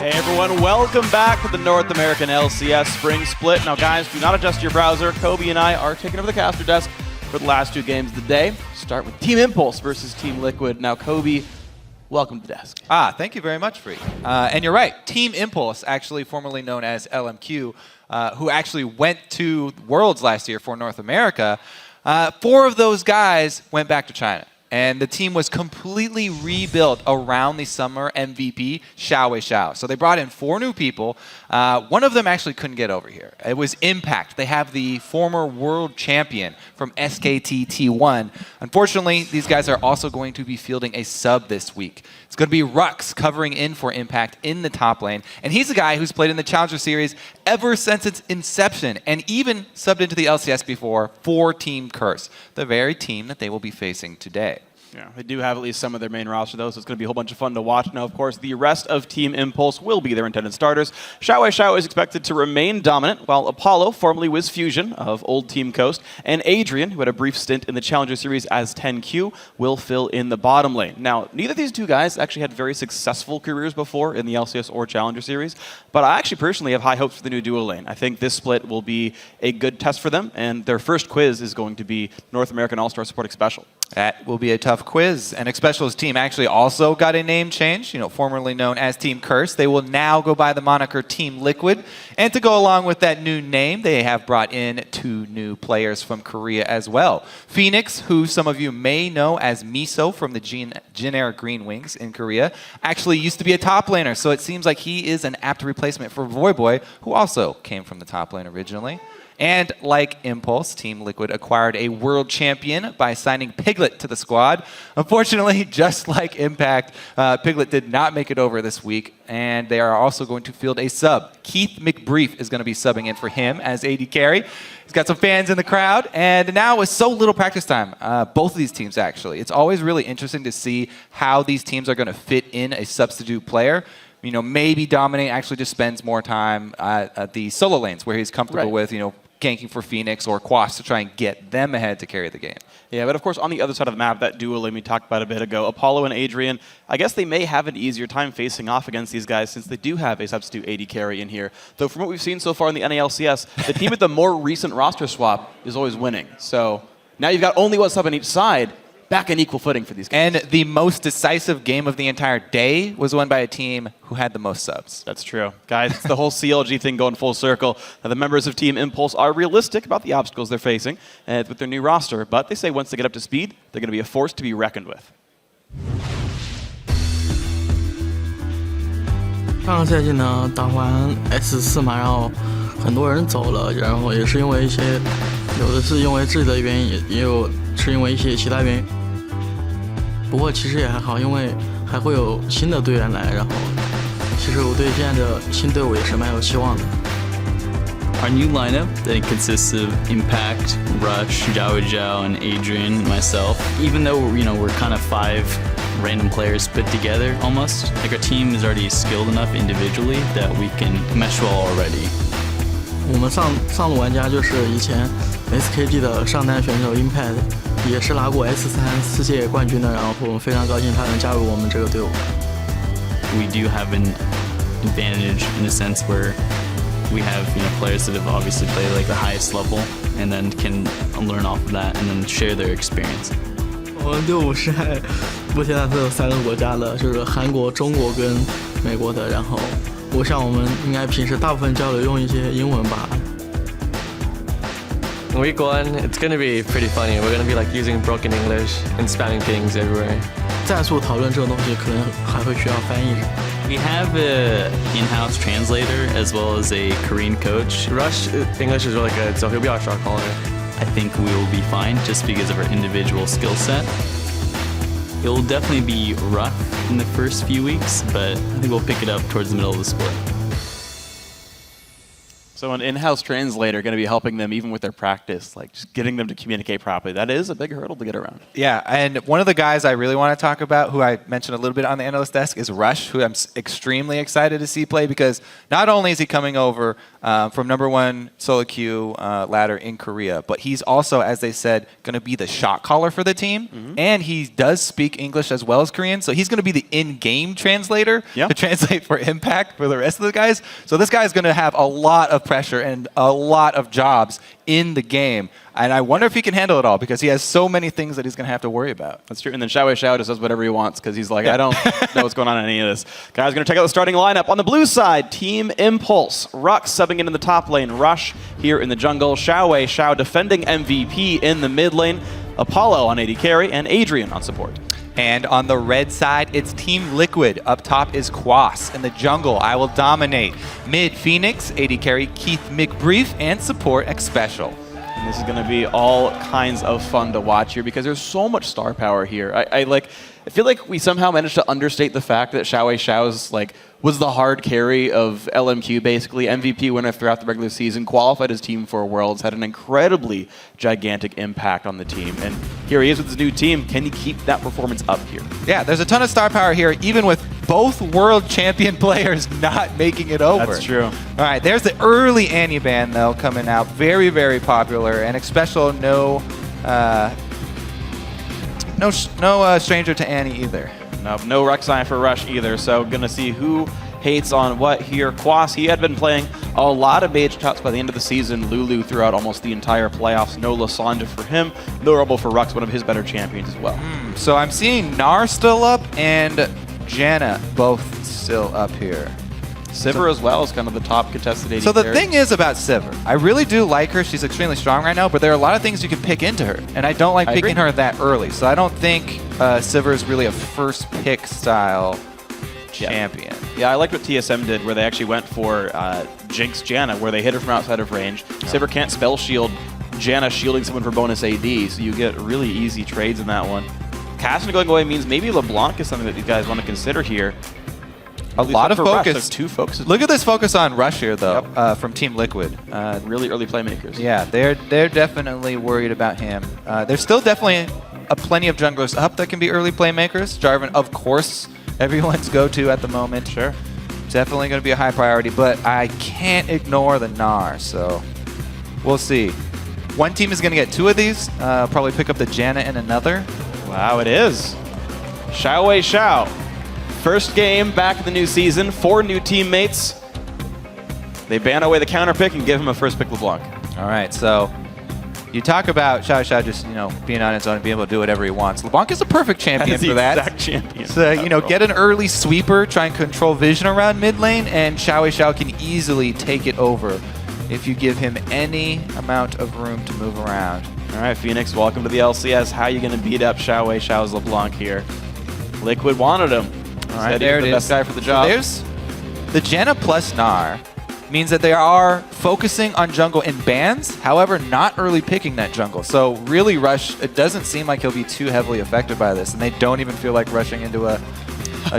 Hey everyone, welcome back to the North American LCS Spring Split. Now guys, do not adjust your browser. Kobe and I are taking over the caster desk for the last two games of the day. Start with Team Impulse versus Team Liquid. Now Kobe, welcome to the desk. Thank you very much, Free. And you're right, Team Impulse, actually formerly known as LMQ, who actually went to Worlds last year for North America, 4 of those guys went back to China. And the team was completely rebuilt around the summer MVP, Xiao Xiao. So they brought in 4 new people. One of them actually couldn't get over here. It was Impact. They have the former world champion from SKT T1. Unfortunately, these guys are also going to be fielding a sub this week. It's going to be Rux covering in for Impact in the top lane. And he's a guy who's played in the Challenger Series ever since its inception and even subbed into the LCS before for Team Curse, the very team that they will be facing today. Yeah, they do have at least some of their main roster, though, so it's going to be a whole bunch of fun to watch. Now, of course, the rest of Team Impulse will be their intended starters. Xiao Xiao is expected to remain dominant, while Apollo, formerly WizFusion of old Team Coast, and Adrian, who had a brief stint in the Challenger Series as 10Q, will fill in the bottom lane. Now, neither of these two guys actually had very successful careers before in the LCS or Challenger Series, but I actually personally have high hopes for the new duo lane. I think this split will be a good test for them, and their first quiz is going to be North American All-Star Supporting Special. That will be a tough quiz. And Xpecial's team actually also got a name change, formerly known as Team Curse. They will now go by the moniker Team Liquid. And to go along with that new name, they have brought in 2 new players from Korea as well. Phoenix, who some of you may know as Miso from the Jin Air Green Wings in Korea, actually used to be a top laner. So it seems like he is an apt replacement for Voyboy, who also came from the top lane originally. And like Impulse, Team Liquid acquired a world champion by signing Piglet to the squad. Unfortunately, just like Impact, Piglet did not make it over this week, and they are also going to field a sub. Keith McBrief is going to be subbing in for him as AD carry. He's got some fans in the crowd, and now with so little practice time, both of these teams actually, it's always really interesting to see how these teams are going to fit in a substitute player. Maybe Dominate actually just spends more time at the solo lanes where he's comfortable with, ganking for Phoenix or Quas to try and get them ahead to carry the game. Yeah, but of course, on the other side of the map, that duo lane we talked about a bit ago, Apollo and Adrian, I guess they may have an easier time facing off against these guys since they do have a substitute AD carry in here. Though from what we've seen so far in the NALCS, the team with the more recent roster swap is always winning. So now you've got only one sub on each side, back in equal footing for these guys. And the most decisive game of the entire day was won by a team who had the most subs. That's true. Guys, it's the whole CLG thing going full circle. Now, the members of Team Impulse are realistic about the obstacles they're facing with their new roster, but they say once they get up to speed, they're going to be a force to be reckoned with. 上个赛季呢，打完 S4嘛，然后很多人走了，然后也是因为一些，有的是因为自己的原因，也有是因为一些其他原因。不过其实也还好，因为还会有新的队员来，然后其实我对现在的新队伍也是蛮有希望的。 Our new lineup that consists of Impact, Rush, Zhao Zhao, and Adrian, and myself. Even though we're kind of 5 random players put together almost, like our team is already skilled enough individually that we can mesh well already. 我们上路玩家就是以前 SKT 的上单选手 Impact， 也是拿过 S3世界冠军的，然后我们非常高兴他能加入我们这个队伍。 We do have an advantage in the sense where we have players that have obviously played like the highest level and then can learn off of that and then share their experience. 我们队伍是目前是有3个国家的，就是韩国、中国跟美国的。然后我想我们应该平时大部分交流用一些英文吧。 Week 1, it's going to be pretty funny. We're going to be like using broken English and spamming pings everywhere. 战术讨论这种东西可能还会需要翻译。 We have an in-house translator as well as a Korean coach. Rush English is really good, so he'll be our shot caller. I think we will be fine just because of our individual skill set. It will definitely be rough in the first few weeks, but I think we'll pick it up towards the middle of the split. So an in-house translator going to be helping them even with their practice, like just getting them to communicate properly. That is a big hurdle to get around. Yeah, and one of the guys I really want to talk about, who I mentioned a little bit on the analyst desk, is Rush, who I'm extremely excited to see play because not only is he coming over from #1 solo queue ladder in Korea. But he's also, as they said, going to be the shot caller for the team. And he does speak English as well as Korean. So he's going to be the in-game translator to translate for Impact for the rest of the guys. So this guy is going to have a lot of pressure and a lot of jobs in the game. And I wonder if he can handle it all because he has so many things that he's going to have to worry about. That's true. And then Xiao just does whatever he wants because he's like, I don't know what's going on in any of this. Guys, going to check out the starting lineup. On the blue side, Team Impulse. Rux subbing in the top lane. Rush here in the jungle. Xiao defending MVP in the mid lane. Apollo on AD carry. And Adrian on support. And on the red side, it's Team Liquid. Up top is Quas. In the jungle, I will dominate. Mid, Phoenix, AD carry, Keith McBrief, and support X Special. And this is going to be all kinds of fun to watch here because there's so much star power here. I feel like we somehow managed to understate the fact that Xiao's was the hard carry of LMQ, basically. MVP winner throughout the regular season, qualified his team for Worlds, had an incredibly gigantic impact on the team. And here he is with his new team. Can he keep that performance up here? Yeah, there's a ton of star power here, even with both world champion players not making it over. That's true. All right, there's the early Annie ban, though, coming out. Very, very popular. And X Special, no stranger to Annie either. No Rek'Sai for Rush either, so gonna see who hates on what here. Quas, he had been playing a lot of mage tops by the end of the season. Lulu throughout almost the entire playoffs. No Lysandra for him. No Rumble for Rux, one of his better champions as well. So I'm seeing Gnar still up and Janna both still up here. Sivir as well is kind of the top contested AD So the carry. thing is about Sivir, I really do like her. She's extremely strong right now, but there are a lot of things you can pick into her, and I don't like I picking agree. her that early. So I don't think Sivir is really a first pick style champion. Yeah, I liked what TSM did where they actually went for Jinx Janna, where they hit her from outside of range. Sivir can't spell shield Janna shielding someone for bonus AD, so you get really easy trades in that one. Cassin going away means maybe LeBlanc is something that you guys want to consider here. A lot of For Rush, focus. there's two focuses. Look at this focus on Rush here, though, from Team Liquid. Really early playmakers. Yeah, they're definitely worried about him. There's still definitely plenty of junglers up that can be early playmakers. Jarvan, of course, everyone's go-to at the moment. Sure. Definitely going to be a high priority, but I can't ignore the Gnar, so we'll see. One team is going to get two of these, probably pick up the Janna in another. Wow, it is. Xiao. First game back in the new season, 4 new teammates. They ban away the counter pick and give him a first pick LeBlanc. All right, so you talk about Xiao just being on his own and being able to do whatever he wants. LeBlanc is a perfect champion for that. Exact champion. So, get an early sweeper, try and control vision around mid lane, and Xiao can easily take it over if you give him any amount of room to move around. All right, Phoenix, welcome to the LCS. How are you going to beat up Xiao's LeBlanc here? Liquid wanted him. All right, Said there he's it the is. best guy for the job. So there's the Janna plus Gnar means that they are focusing on jungle in bans, however, not early picking that jungle. So really, Rush, it doesn't seem like he'll be too heavily affected by this, and they don't even feel like rushing into a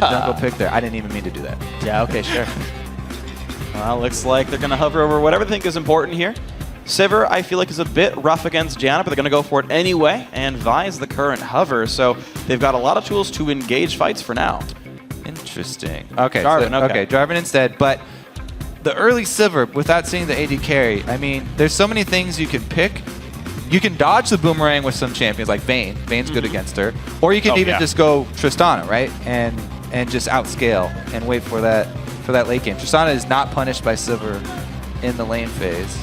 jungle pick there. I didn't even mean to do that. Yeah, okay, sure. Well, looks like they're going to hover over whatever they think is important here. Sivir, I feel like, is a bit rough against Janna, but they're going to go for it anyway, and Vi is the current hover, so they've got a lot of tools to engage fights for now. Interesting. Okay, Jarvan, okay. Jarvan instead, but the early Sivir, without seeing the AD carry, I mean, there's so many things you can pick. You can dodge the boomerang with some champions like Vayne. Vayne's good against her. Or you can even just go Tristana, right? And just outscale and wait for that late game. Tristana is not punished by Sivir in the lane phase.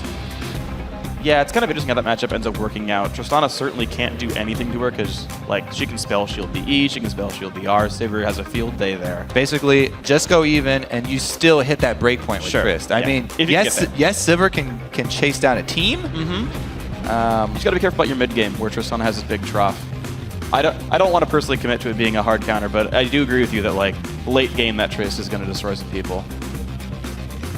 Yeah, it's kind of interesting how that matchup ends up working out. Tristana certainly can't do anything to her because, she can spell shield the E, she can spell shield the R. Sivir has a field day there. Basically, just go even, and you still hit that breakpoint with Sure. Trist. Yeah. I mean, If you yes, get there. yes, Sivir can chase down a team. You just got to be careful about your mid game where Tristana has this big trough. I don't want to personally commit to it being a hard counter, but I do agree with you that late game that Trist is going to destroy some people.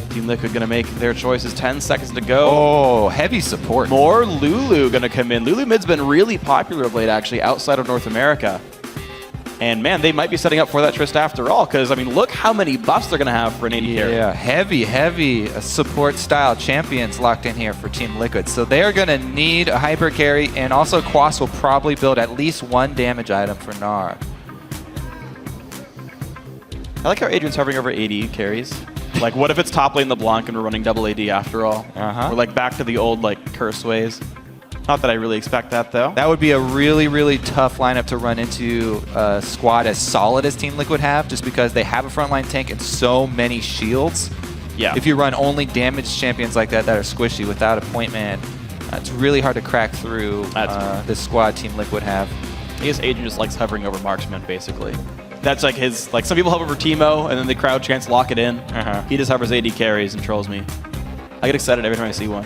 Team Liquid going to make their choices. 10 seconds to go. Oh, heavy support. More Lulu going to come in. Lulu mid's been really popular of late, actually, outside of North America. And man, they might be setting up for that Trist after all, because look how many buffs they're going to have for an AD carry. Yeah, heavy support style champions locked in here for Team Liquid. So they are going to need a hyper carry, and also Quas will probably build at least one damage item for Gnar. I like how Adrian's hovering over AD carries. Like, what if it's top lane LeBlanc and we're running double AD after all? Uh-huh. We're like back to the old like curse ways. Not that I really expect that though. That would be a really, really tough lineup to run into a squad as solid as Team Liquid have, just because they have a frontline tank and so many shields. Yeah. If you run only damaged champions like that are squishy without a point man, it's really hard to crack through this squad Team Liquid have. I guess Adrian just likes hovering over marksman, basically. That's like his, like some people hover over Teemo and then they crowd chance lock it in. He just hovers AD carries and trolls me. I get excited every time I see one.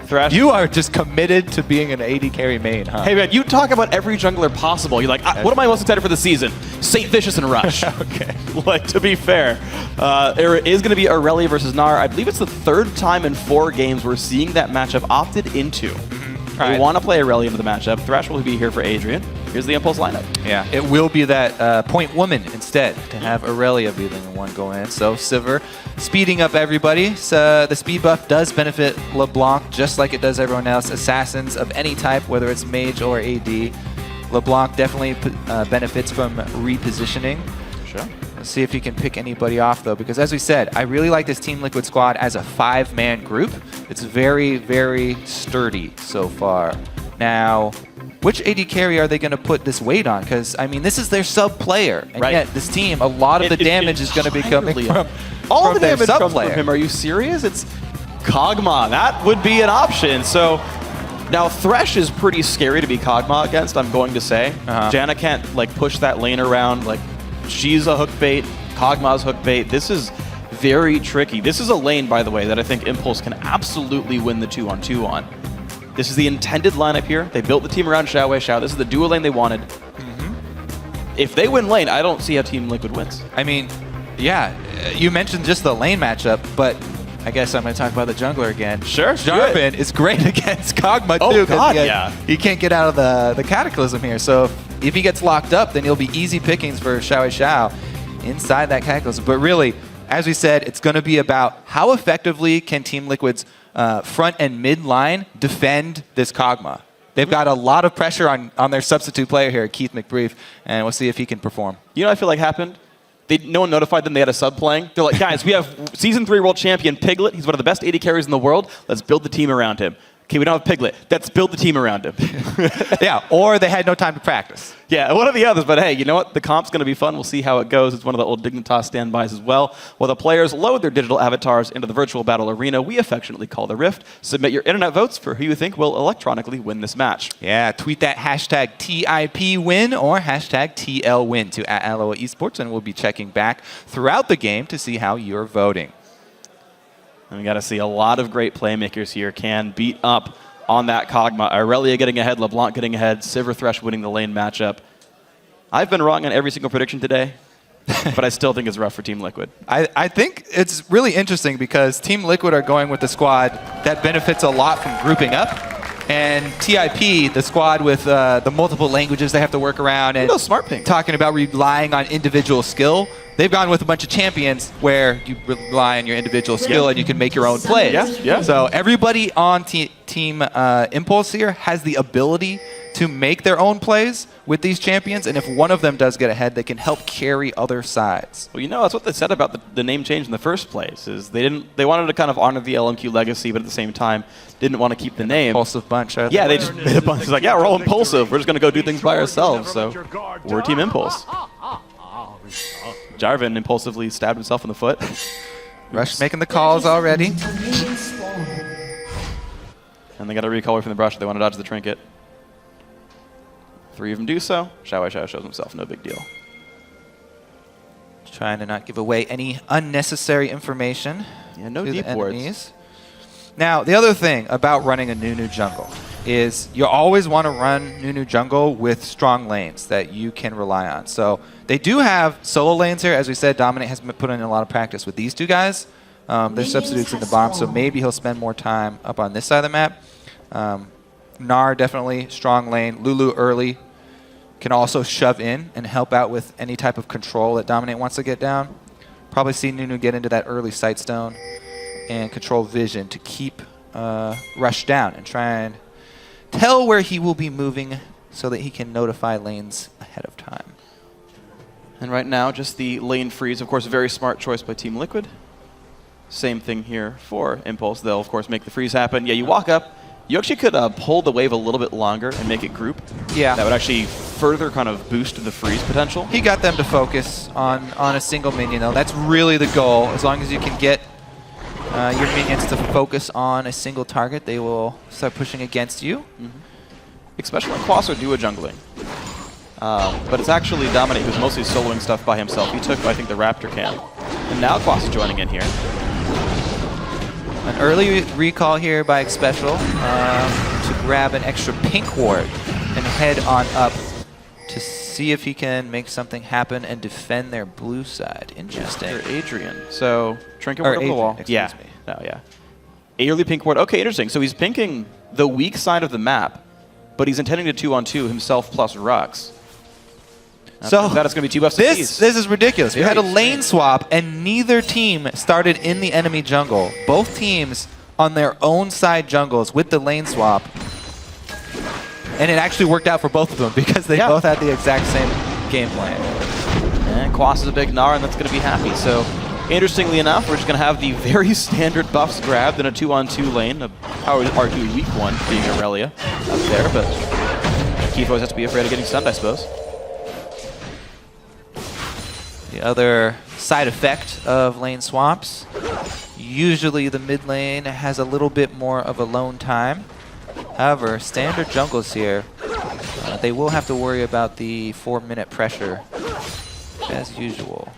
Thresh. You are just committed to being an AD carry main, huh? Hey man, you talk about every jungler possible. You're like, what am I most excited for the season? Saint Vicious and Rush. Okay. Like, to be fair, there is going to be Aurelia versus Gnar. I believe it's the third time in 4 games we're seeing that matchup opted into. Right. We want to play Aurelia into the matchup. Thresh will be here for Adrian. Here's the Impulse lineup. Yeah, it will be that point woman instead to have Aurelia be the one go in. So Sivir speeding up everybody. So the speed buff does benefit LeBlanc just like it does everyone else. Assassins of any type, whether it's mage or AD. LeBlanc definitely benefits from repositioning. Sure. Let's see if he can pick anybody off though, because as we said, I really like this Team Liquid squad as a 5-man group. It's very, very sturdy so far. Now, which AD carry are they going to put this weight on? Because, I mean, this is their sub-player. And Right. yet, this team, a lot of the damage is going to be coming from all the their damage comes from sub-player. him. Are you serious? It's Kog'Maw. That would be an option. So now Thresh is pretty scary to be Kog'Maw against, I'm going to say. Janna can't like push that lane around. Like, she's a hook bait. Kog'Maw's hook bait. This is very tricky. This is a lane, by the way, that I think Impulse can absolutely win the 2-on-2 on. This is the intended lineup here. They built the team around Xiao Wei Xiao. This is the duo lane they wanted. If they win lane, I don't see how Team Liquid wins. I mean, yeah, you mentioned just the lane matchup, but I guess I'm going to talk about the jungler again. Sure, Jarvan is great against Kog'Maw Oh, too. 'Cause God, he yeah. He can't get out of the Cataclysm here. So if he gets locked up, then he'll be easy pickings for Xiao Wei Xiao inside that Cataclysm. But really, as we said, it's going to be about how effectively can Team Liquid's front and mid line defend this Kog'Maw. They've got a lot of pressure on their substitute player here, Keith McBrief, and we'll see if he can perform. You know what I feel like happened? No one notified them they had a sub playing. They're like, guys, we have Season 3 World Champion Piglet. He's one of the best AD carries in the world. Let's build the team around him. Okay, we don't have Piglet. Let's build the team around him. Yeah, or they had no time to practice. Yeah, one of the others. But hey, you know what? The comp's going to be fun. We'll see how it goes. It's one of the old Dignitas standbys as well. While the players load their digital avatars into the virtual battle arena we affectionately call the Rift, submit your internet votes for who you think will electronically win this match. Yeah, tweet that hashtag TIPWin or hashtag TLWin to @Aloha Esports, and we'll be checking back throughout the game to see how you're voting. And we got to see a lot of great playmakers here can beat up on that Kog'Maw. Aurelia getting ahead, LeBlanc getting ahead, Sivir Thresh winning the lane matchup. I've been wrong on every single prediction today, but I still think it's rough for Team Liquid. I think it's really interesting because Team Liquid are going with the squad that benefits a lot from grouping up. And TIP, the squad with the multiple languages they have to work around and smart ping. talking about relying on individual skill, they've gone with a bunch of champions where you rely on your individual skill and you can make your own plays. Yeah. So everybody on Team Impulse here has the ability to make their own plays with these champions, and if one of them does get ahead, they can help carry other sides. Well, you know, that's what they said about the name change in the first place, is they wanted to kind of honor the LMQ legacy, but at the same time, didn't want to keep the name. Impulsive bunch. Yeah, they just made a bunch. It's like, yeah, we're all impulsive. We're just going to go do things by ourselves. So we're Team Impulse. Jarvan impulsively stabbed himself in the foot. Rush making the calls already. And they got a recoil from the brush. They want to dodge the trinket. 3 of them do so. Xiao Wei Xiao shows himself. No big deal. Trying to not give away any unnecessary information. Yeah, no to deep the wards. enemies. Now, the other thing about running a Nunu jungle is you always want to run Nunu jungle with strong lanes that you can rely on. So they do have solo lanes here. As we said, Dominate has been put in a lot of practice with these two guys. There's substitutes in the bottom, so maybe he'll spend more time up on this side of the map. Gnar, definitely strong lane. Lulu early can also shove in and help out with any type of control that Dominate wants to get down. Probably see Nunu get into that early Sightstone and control vision to keep Rush down and try and tell where he will be moving so that he can notify lanes ahead of time. And right now, just the lane freeze. Of course, a very smart choice by Team Liquid. Same thing here for Impulse. They'll, of course, make the freeze happen. Yeah, you walk up. You actually could pull the wave a little bit longer and make it group. Yeah. That would actually further kind of boost the freeze potential. He got them to focus on a single minion, though. That's really the goal. As long as you can get your minions to focus on a single target, they will start pushing against you. Especially when Quas are duo jungling. But it's actually Dominate who's mostly soloing stuff by himself. He took, I think, the Raptor cam. And now Quas is joining in here. An early recall here by Xpecial to grab an extra pink ward and head on up to see if he can make something happen and defend their blue side. Interesting. After Adrian. So, Trinket Or ward over the Adrian, wall. excuse Yeah. me. No, yeah. A early pink ward. Okay, interesting. So he's pinking the weak side of the map, but he's intending to 2-on-2 himself plus Rux. So that is going to be 2 buffs this is ridiculous. We Very had a lane strange. swap, and neither team started in the enemy jungle. Both teams on their own side jungles with the lane swap. And it actually worked out for both of them because they both had the exact same game plan. And Quas is a big Gnar, and that's going to be happy. So, interestingly enough, we're just going to have the very standard buffs grabbed in a 2-on-2 lane. A power arguably weak one, being Aurelia up there, but Keith always has to be afraid of getting stunned, I suppose. The other side effect of lane swaps, usually the mid lane has a little bit more of a lone time. However, standard jungles here, they will have to worry about the 4-minute pressure as usual.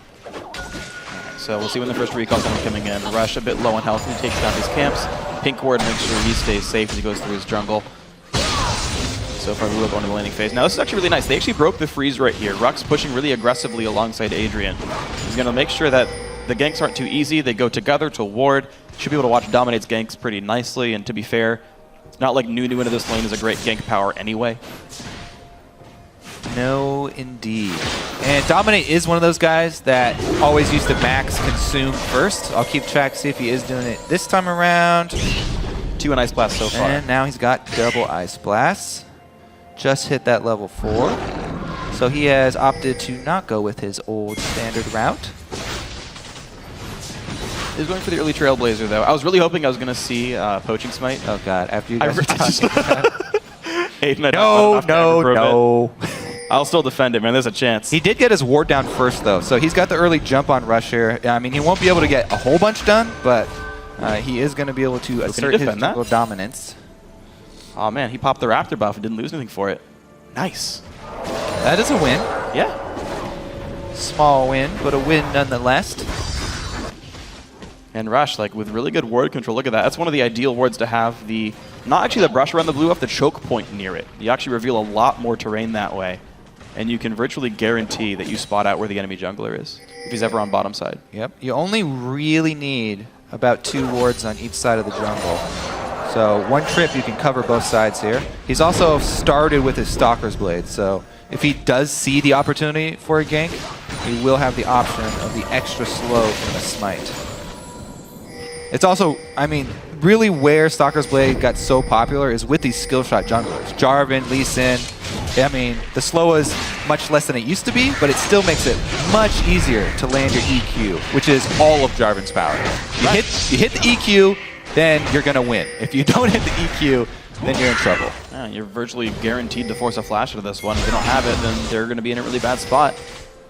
So we'll see when the first recall's going to be coming in. Rush a bit low on health, and he takes down his camps. Pink ward makes sure he stays safe as he goes through his jungle. So far, we will go into the laning phase. Now, this is actually really nice. They actually broke the freeze right here. Rux pushing really aggressively alongside Adrian. He's going to make sure that the ganks aren't too easy. They go together to ward. Should be able to watch Dominate's ganks pretty nicely. And to be fair, it's not like Nunu into this lane is a great gank power anyway. No, indeed. And Dominate is one of those guys that always used to max consume first. I'll keep track, see if he is doing it this time around. 2 in Ice Blast so far. And now he's got double Ice Blasts. Just hit that level 4. So he has opted to not go with his old standard route. He's going for the early Trailblazer, though. I was really hoping I was going to see Poaching Smite. Oh god, after you guys were just- talking. Aiden, I No, don't- no, for a bit. no. I'll still defend it, man. There's a chance. He did get his ward down first, though, so he's got the early jump on Rush here. I mean, he won't be able to get a whole bunch done, but he is going to be able to assert his defend that? jungle dominance. Oh, man. He popped the Raptor buff and didn't lose anything for it. Nice. That is a win. Yeah. Small win, but a win nonetheless. And Rush, like, with really good ward control. Look at that. That's one of the ideal wards to have the... Not actually the brush around the blue buff, the choke point near it. You actually reveal a lot more terrain that way. And you can virtually guarantee that you spot out where the enemy jungler is, if he's ever on bottom side. Yep. You only really need about 2 wards on each side of the jungle. So 1 trip, you can cover both sides here. He's also started with his Stalker's Blade, so if he does see the opportunity for a gank, he will have the option of the extra slow from the Smite. It's also, I mean, really where Stalker's Blade got so popular is with these skill shot junglers. Jarvan, Lee Sin. I mean, the slow is much less than it used to be, but it still makes it much easier to land your EQ, which is all of Jarvan's power. You hit the EQ, then you're going to win. If you don't hit the EQ, then you're in trouble. Yeah, you're virtually guaranteed to force a flash into this one. If they don't have it, then they're going to be in a really bad spot.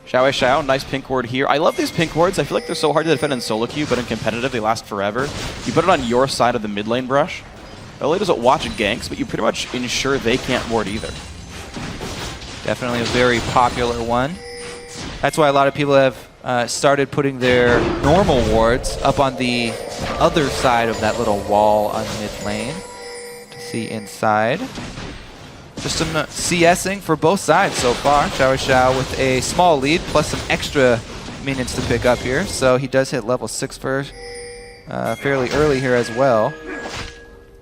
Xiao, nice pink ward here. I love these pink wards. I feel like they're so hard to defend in solo queue, but in competitive, they last forever. You put it on your side of the mid lane brush. LA doesn't watch ganks, but you pretty much ensure they can't ward either. Definitely a very popular one. That's why a lot of people have started putting their normal wards up on the other side of that little wall on mid lane to see inside. Just some CSing for both sides so far. Xiao with a small lead plus some extra minions to pick up here. So he does hit level 6 first, fairly early here as well.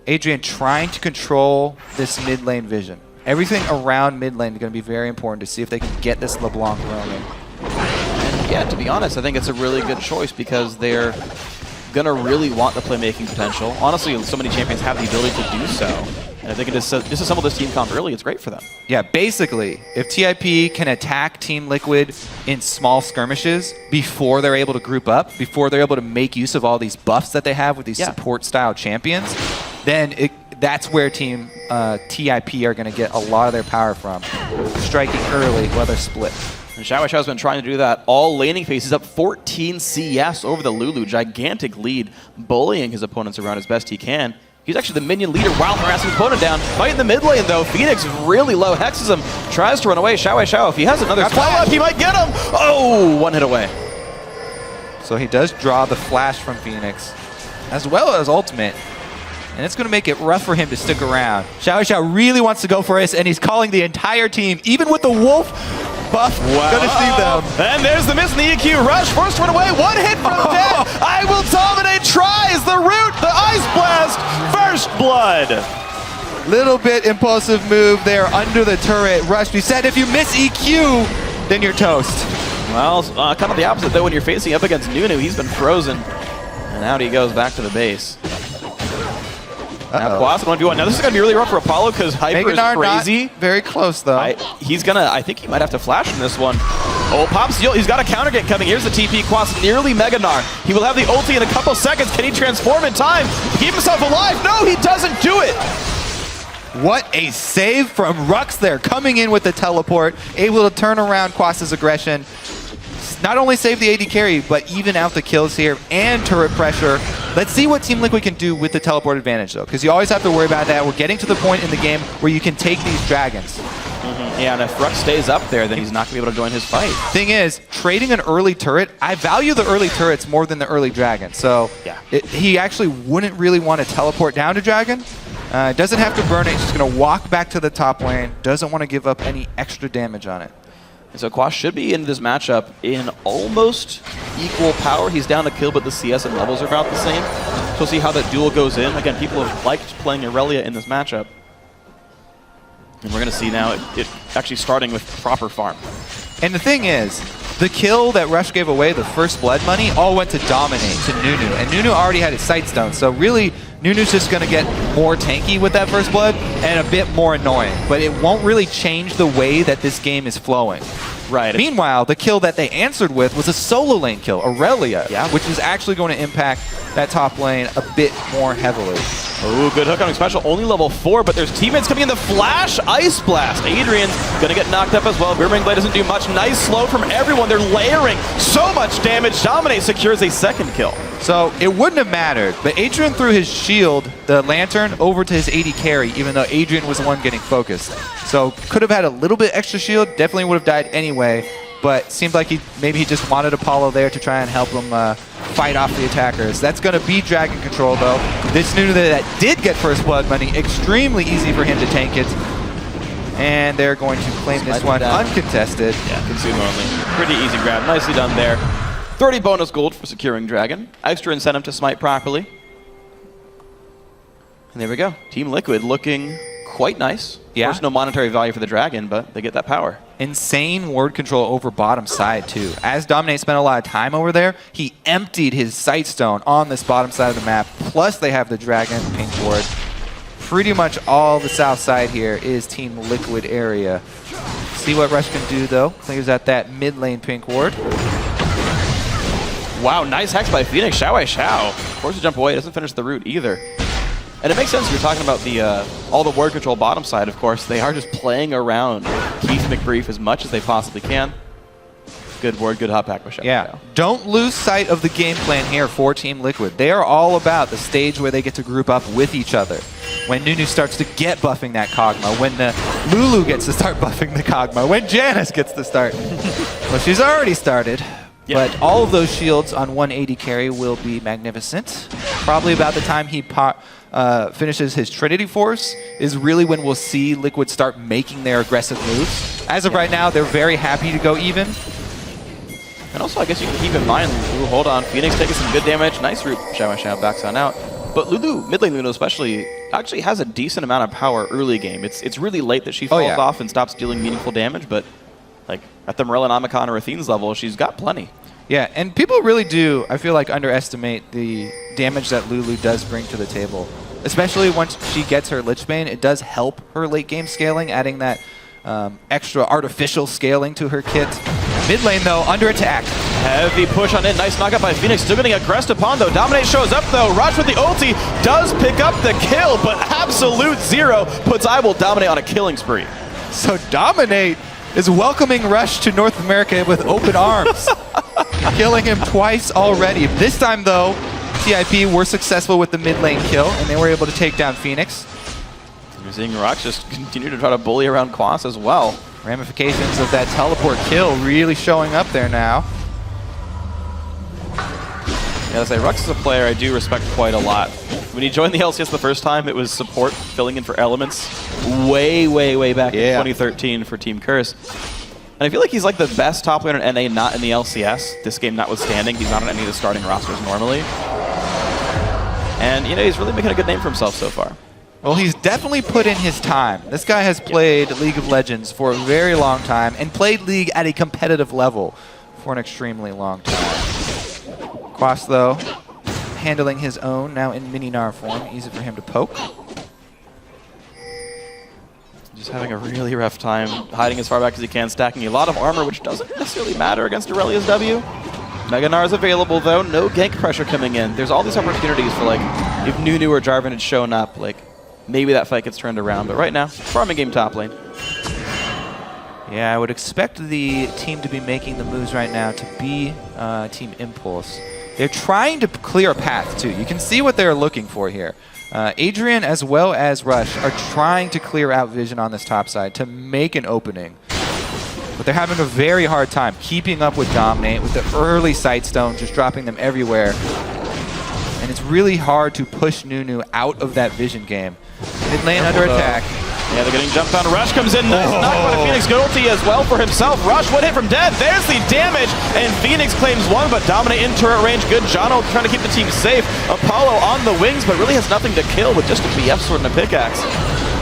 Adrian trying to control this mid lane vision. Everything around mid lane is going to be very important to see if they can get this LeBlanc roaming. And yeah, to be honest, I think it's a really good choice because they're going to really want the playmaking potential. Honestly, so many champions have the ability to do so. And if they can disassemble this team comp early, it's great for them. Yeah, basically, if TIP can attack Team Liquid in small skirmishes before they're able to group up, before they're able to make use of all these buffs that they have with these support-style champions, then that's where Team TIP are going to get a lot of their power from. Striking early while they're split. And Xiao's been trying to do that all laning phase. He's up 14 CS over the Lulu. Gigantic lead, bullying his opponents around as best he can. He's actually the minion leader while harassing his opponent down. Fight in the mid lane, though. Phoenix really low, hexes him, tries to run away. Xiao, if he has another spell up, he might get him. Oh, one hit away. So he does draw the flash from Phoenix, as well as ultimate. And it's going to make it rough for him to stick around. Xiao really wants to go for this, and he's calling the entire team, even with the wolf buff. Gonna see them. And there's the miss in the EQ. Rush, forced to run away. One hit from dead. I will dominate. Tries the root, the ice blast. First blood. Little bit impulsive move there under the turret. Rush, we said if you miss EQ, then you're toast. Well, kind of the opposite, though, when you're facing up against Nunu. He's been frozen. And out he goes back to the base. Now, Quas 1v1. Now, this is going to be really rough for Apollo because Hyper is crazy. Not very close, though. I think he might have to flash in this one. Oh, Pop Steal. He's got a counter get coming. Here's the TP. Quas nearly Mega Gnar. He will have the ulti in a couple seconds. Can he transform in time to keep himself alive? No, he doesn't do it. What a save from Rux there, coming in with the teleport, able to turn around Quas's aggression. Not only save the AD carry, but even out the kills here and turret pressure. Let's see what Team Liquid can do with the teleport advantage, though, because you always have to worry about that. We're getting to the point in the game where you can take these dragons. Yeah, and if Rux stays up there, then he's not going to be able to join his fight. Thing is, trading an early turret, I value the early turrets more than the early dragon. So yeah. He actually wouldn't really want to teleport down to dragon. Doesn't have to burn it. He's just going to walk back to the top lane. Doesn't want to give up any extra damage on it. And so Quas should be in this matchup in almost equal power. He's down a kill, but the CS and levels are about the same. So we'll see how that duel goes in. Again, people have liked playing Irelia in this matchup. And we're going to see now it actually starting with proper farm. And the thing is, the kill that Rush gave away, the first blood money, all went to dominate, to Nunu. And Nunu already had his Sightstone, so really, Nunu's just going to get more tanky with that first blood and a bit more annoying. But it won't really change the way that this game is flowing. Right. Meanwhile, the kill that they answered with was a solo lane kill, Irelia, which is actually going to impact that top lane a bit more heavily. Ooh, good hook on special. Only level 4, but there's teammates coming in. The flash Ice Blast. Adrian's going to get knocked up as well. Glimmering Blade doesn't do much. Nice slow from everyone. They're layering so much damage. Dominate secures a second kill. So it wouldn't have mattered, but Adrian threw his shield, the lantern, over to his AD carry, even though Adrian was the one getting focused. So could have had a little bit extra shield. Definitely would have died anyway. But seemed like maybe he just wanted Apollo there to try and help him fight off the attackers. That's going to be Dragon Control, though. This Nunu that did get first blood money, extremely easy for him to tank it. And they're going to claim this one uncontested. Yeah, consume only. Pretty easy grab. Nicely done there. 30 bonus gold for securing Dragon. Extra incentive to smite properly. And there we go. Team Liquid looking quite nice. Yeah. Of course, no monetary value for the Dragon, but they get that power. Insane ward control over bottom side, too. As Dominate spent a lot of time over there, he emptied his Sightstone on this bottom side of the map. Plus, they have the Dragon pink ward. Pretty much all the south side here is Team Liquid area. See what Rush can do, though. Clears out that mid lane pink ward. Wow, nice hex by Phoenix. Xiao. Forced to jump away. Doesn't finish the root either. And it makes sense. You're talking about the all the ward control bottom side, of course. They are just playing around Keith McBrief as much as they possibly can. Good ward, good hot pack by Xiao. Yeah, don't lose sight of the game plan here for Team Liquid. They are all about the stage where they get to group up with each other. When Nunu starts to get buffing that Kog'Maw, when Lulu gets to start buffing the Kog'Maw, when Janice gets to start. Well, she's already started. Yeah. But all of those shields on 180 carry will be magnificent. Probably about the time he finishes his Trinity Force is really when we'll see Liquid start making their aggressive moves. As of right now, they're very happy to go even. And also, I guess you can keep in mind, Lulu, hold on, Phoenix taking some good damage. Nice root. Xiao backs on out. But Lulu, mid lane Lulu especially, actually has a decent amount of power early game. It's really late that she falls off and stops dealing meaningful damage, but like at the Morello Namicon or Athene's level, she's got plenty. Yeah, and people really do, I feel like, underestimate the damage that Lulu does bring to the table. especially once she gets her Lich Bane. It does help her late game scaling, adding that extra artificial scaling to her kit. Mid lane, though, under attack. Heavy push on it. Nice knockup by Phoenix. Still getting aggressed upon, though. Dominate shows up, though. Rush with the ulti does pick up the kill, but Absolute Zero puts I Will Dominate on a killing spree. So Dominate is welcoming Rush to North America with open arms. Killing him twice already. This time, though, TIP were successful with the mid lane kill, and they were able to take down Phoenix. You're seeing Rox just continue to try to bully around Quas as well. Ramifications of that teleport kill really showing up there now. Yeah, let's say Rux is a player I do respect quite a lot. When he joined the LCS the first time, it was support, filling in for Elements, way back in 2013 for Team Curse. And I feel like he's like the best top laner in NA, not in the LCS. This game notwithstanding, he's not on any of the starting rosters normally. And, you know, he's really making a good name for himself so far. Well, he's definitely put in his time. This guy has played League of Legends for a very long time and played League at a competitive level for an extremely long time. Quas, though, handling his own, now in mini Gnar form. Easy for him to poke. Just having a really rough time hiding as far back as he can, stacking a lot of armor, which doesn't necessarily matter against Aurelia's W. Mega Gnar is available, though. No gank pressure coming in. There's all these opportunities for, like, if Nunu or Jarvan had shown up, like, maybe that fight gets turned around. But right now, farming game top lane. Yeah, I would expect the team to be making the moves right now to be Team Impulse. They're trying to clear a path, too. You can see what they're looking for here. Adrian as well as Rush are trying to clear out vision on this top side to make an opening. But they're having a very hard time keeping up with Dominate, with the early Sightstone just dropping them everywhere. And it's really hard to push Nunu out of that vision game. Mid lane under attack. Yeah, they're getting jumped on. Rush comes in. Nice knock by the Phoenix. Good ulti as well for himself. Rush, one hit from dead. There's the damage. And Phoenix claims one, but Dominate in turret range. Good Jono trying to keep the team safe. Apollo on the wings, but really has nothing to kill with just a BF sword and a pickaxe.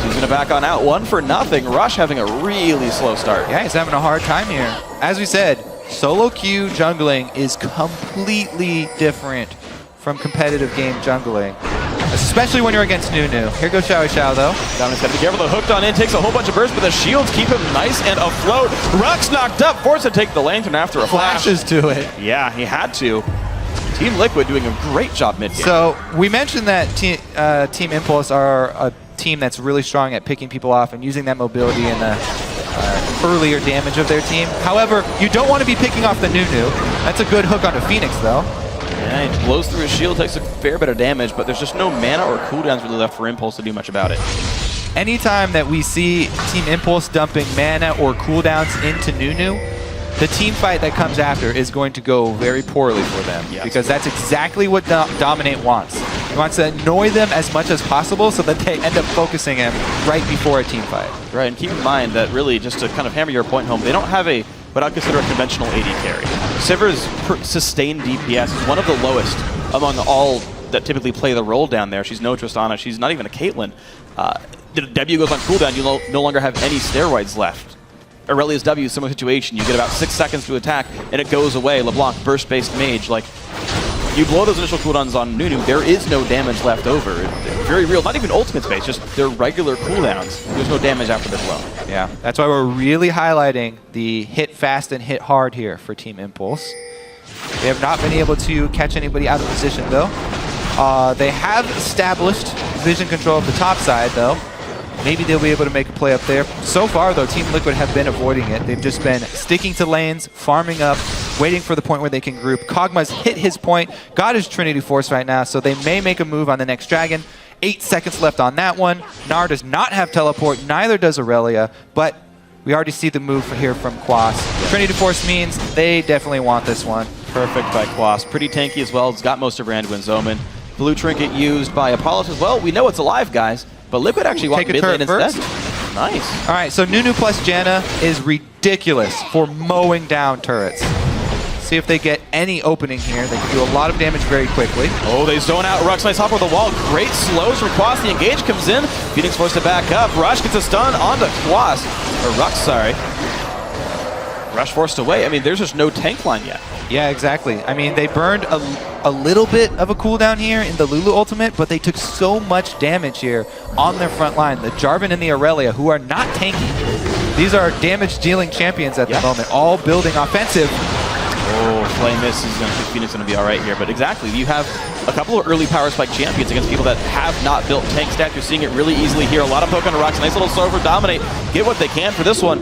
He's going to back on out. 1-0. Rush having a really slow start. Yeah, he's having a hard time here. As we said, solo queue jungling is completely different from competitive game jungling, especially when you're against Nunu. Here goes Xiao Xiao, though. Dominate's got to be careful. The hooked on in, takes a whole bunch of bursts, but the shields keep him nice and afloat. Rux knocked up, forced to take the lantern after a flash. Flashes to it. Yeah, he had to. Team Liquid doing a great job mid-game. So we mentioned that Team Impulse are a team that's really strong at picking people off and using that mobility and the earlier damage of their team. However, you don't want to be picking off the Nunu. That's a good hook onto Phoenix, though. Yeah, he blows through his shield, takes a fair bit of damage, but there's just no mana or cooldowns really left for Impulse to do much about it. Anytime that we see Team Impulse dumping mana or cooldowns into Nunu, the team fight that comes after is going to go very poorly for them. Yes. Because that's exactly what Dominate wants. He wants to annoy them as much as possible so that they end up focusing him right before a team fight. Right, and keep in mind that really, just to kind of hammer your point home, they don't have a what I consider a conventional AD carry. Sivir's sustained DPS is one of the lowest among all that typically play the role down there. She's no Tristana, she's not even a Caitlyn. The W goes on cooldown, you no longer have any steroids left. Aurelia's W, similar situation, you get about 6 seconds to attack, and it goes away. LeBlanc, burst-based mage, like, you blow those initial cooldowns on Nunu, there is no damage left over. They're very real, not even ultimate space, just their regular cooldowns. There's no damage after the blow. Yeah, that's why we're really highlighting the hit fast and hit hard here for Team Impulse. They have not been able to catch anybody out of position, though. They have established vision control of the top side, though. Maybe they'll be able to make a play up there. So far, though, Team Liquid have been avoiding it. They've just been sticking to lanes, farming up, waiting for the point where they can group. Kog'Maw's hit his point, got his Trinity Force right now, so they may make a move on the next dragon. 8 seconds left on that one. Gnar does not have teleport, neither does Aurelia, but we already see the move here from Quas. Trinity Force means they definitely want this one. Perfect by Quas. Pretty tanky as well. It's got most of Randuin's Omen. Blue Trinket used by Apollos as well. We know it's alive, guys, but Liquid actually walked mid lane instead. Nice. All right, so Nunu plus Janna is ridiculous for mowing down turrets. See if they get any opening here. They can do a lot of damage very quickly. Oh, they zone out. Rux, nice hop over the wall. Great slows from Quas. The engage comes in. Phoenix forced to back up. Rush gets a stun onto Quas. Or Rux, sorry. Rush forced away. I mean, there's just no tank line yet. Yeah, exactly. I mean, they burned a little bit of a cooldown here in the Lulu ultimate, but they took so much damage here on their front line. The Jarvan and the Aurelia, who are not tanky. These are damage-dealing champions at the moment, all building offensive. Oh, Flame misses, and Phoenix going to be all right here. But exactly, you have a couple of early power spike champions against people that have not built tank stack. You're seeing it really easily here. A lot of poke on the rocks. Nice little Sova Dominate. Get what they can for this one.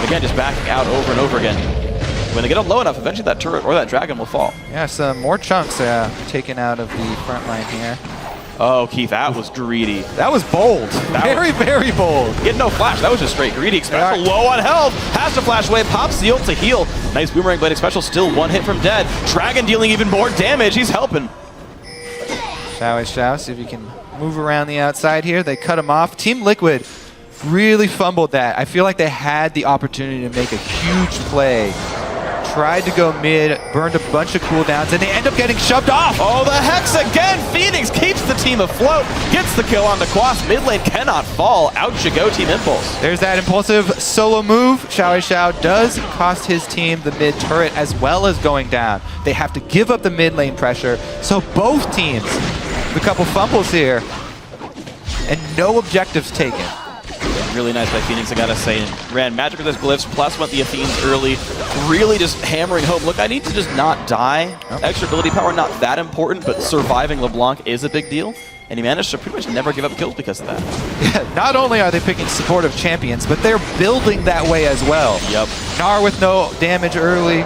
Again, just backing out over and over again. When they get up low enough, eventually that turret or that dragon will fall. Yeah, some more chunks taken out of the front line here. Oh, Keith, that was greedy. That was bold. Very bold. He had no flash. That was just straight greedy. Special low on health. Has to flash away. Pops the ult to heal. Nice Boomerang Blade Special. Still one hit from dead. Dragon dealing even more damage. He's helping. Xiao, see if you can move around the outside here. They cut him off. Team Liquid really fumbled that. I feel like they had the opportunity to make a huge play. Tried to go mid, burned a bunch of cooldowns, and they end up getting shoved off. Oh, the Hex again! Phoenix keeps the team afloat, gets the kill on the Quas. Mid lane cannot fall. Out you go, Team Impulse. There's that impulsive solo move. Xiao does cost his team the mid turret as well as going down. They have to give up the mid lane pressure, so both teams, a couple fumbles here, and no objectives taken. Really nice by Phoenix, I gotta say. Ran magic with his glyphs, plus went the Athenes early. Really just hammering home. Look, I need to just not die. Extra ability power, not that important, but surviving LeBlanc is a big deal. And he managed to pretty much never give up kills because of that. Yeah, not only are they picking supportive champions, but they're building that way as well. Yep. Gnar with no damage early.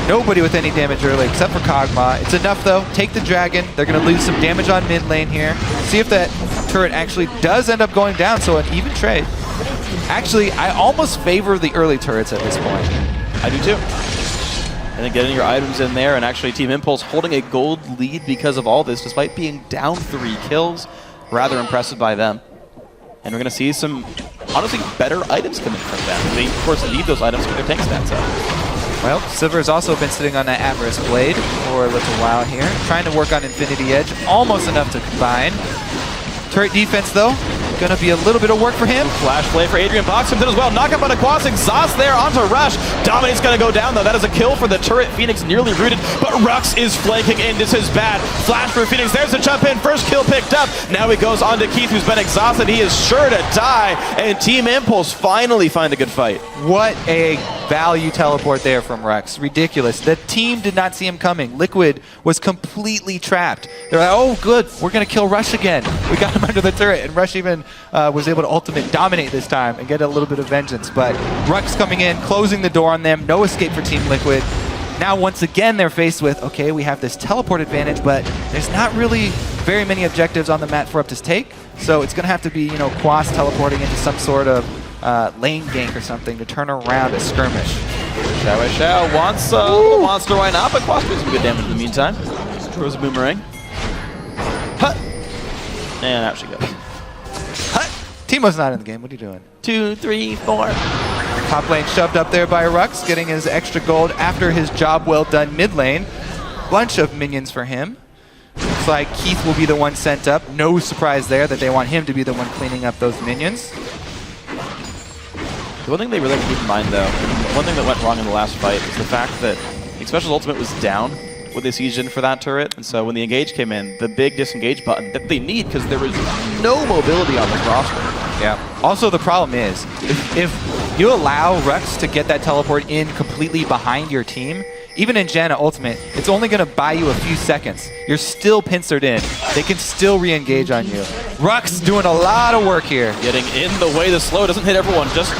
Nobody with any damage early except for Kog'Maw. It's enough though. Take the dragon. They're going to lose some damage on mid lane here. See if that turret actually does end up going down, so an even trade. Actually, I almost favor the early turrets at this point. I do too. And then getting your items in there, and actually Team Impulse holding a gold lead because of all this, despite being down 3 kills. Rather impressive by them. And we're going to see some, honestly, better items coming from them. They, of course, need those items for their tank stats up. Well, Silver has also been sitting on that Avarice Blade for a little while here, trying to work on Infinity Edge, almost enough to combine. Turret defense, though, gonna be a little bit of work for him. Flash play for Adrian. Box him as well. Knock up on a Quas. Exhaust there onto Rush. Dominate's gonna go down, though. That is a kill for the turret. Phoenix nearly rooted, but Rux is flanking in. This is bad. Flash for Phoenix. There's the jump in. First kill picked up. Now he goes on to Keith, who's been exhausted. He is sure to die, and Team Impulse finally find a good fight. What a value teleport there from Rux. Ridiculous. The team did not see him coming. Liquid was completely trapped. They're like, oh, good. We're gonna kill Rush again. We got him under the turret, and Rush even was able to ultimate dominate this time and get a little bit of vengeance. But Rux coming in, closing the door on them. No escape for Team Liquid. Now, once again, they're faced with, okay, we have this teleport advantage, but there's not really very many objectives on the map for up to take. So it's going to have to be, Quas teleporting into some sort of lane gank or something to turn around a skirmish. Xiao wants a little monster, why not? But Quas doing some good damage in the meantime. Throws a boomerang. Hut! And out she goes. Hut! Teemo's not in the game. What are you doing? 2, 3, 4. Top lane shoved up there by Rux, getting his extra gold after his job well done mid lane. Bunch of minions for him. Looks like Keith will be the one sent up. No surprise there that they want him to be the one cleaning up those minions. The one thing they really have to keep in mind, though, one thing that went wrong in the last fight is the fact that Special's ultimate was down with the siege in for that turret, and so when the engage came in, the big disengage button that they need because there was no mobility on this roster. Yeah. Also, the problem is, if you allow Rux to get that teleport in completely behind your team, even in Janna Ultimate, it's only going to buy you a few seconds. You're still pincered in. They can still re-engage on you. Rux doing a lot of work here. Getting in the way, the slow doesn't hit everyone, just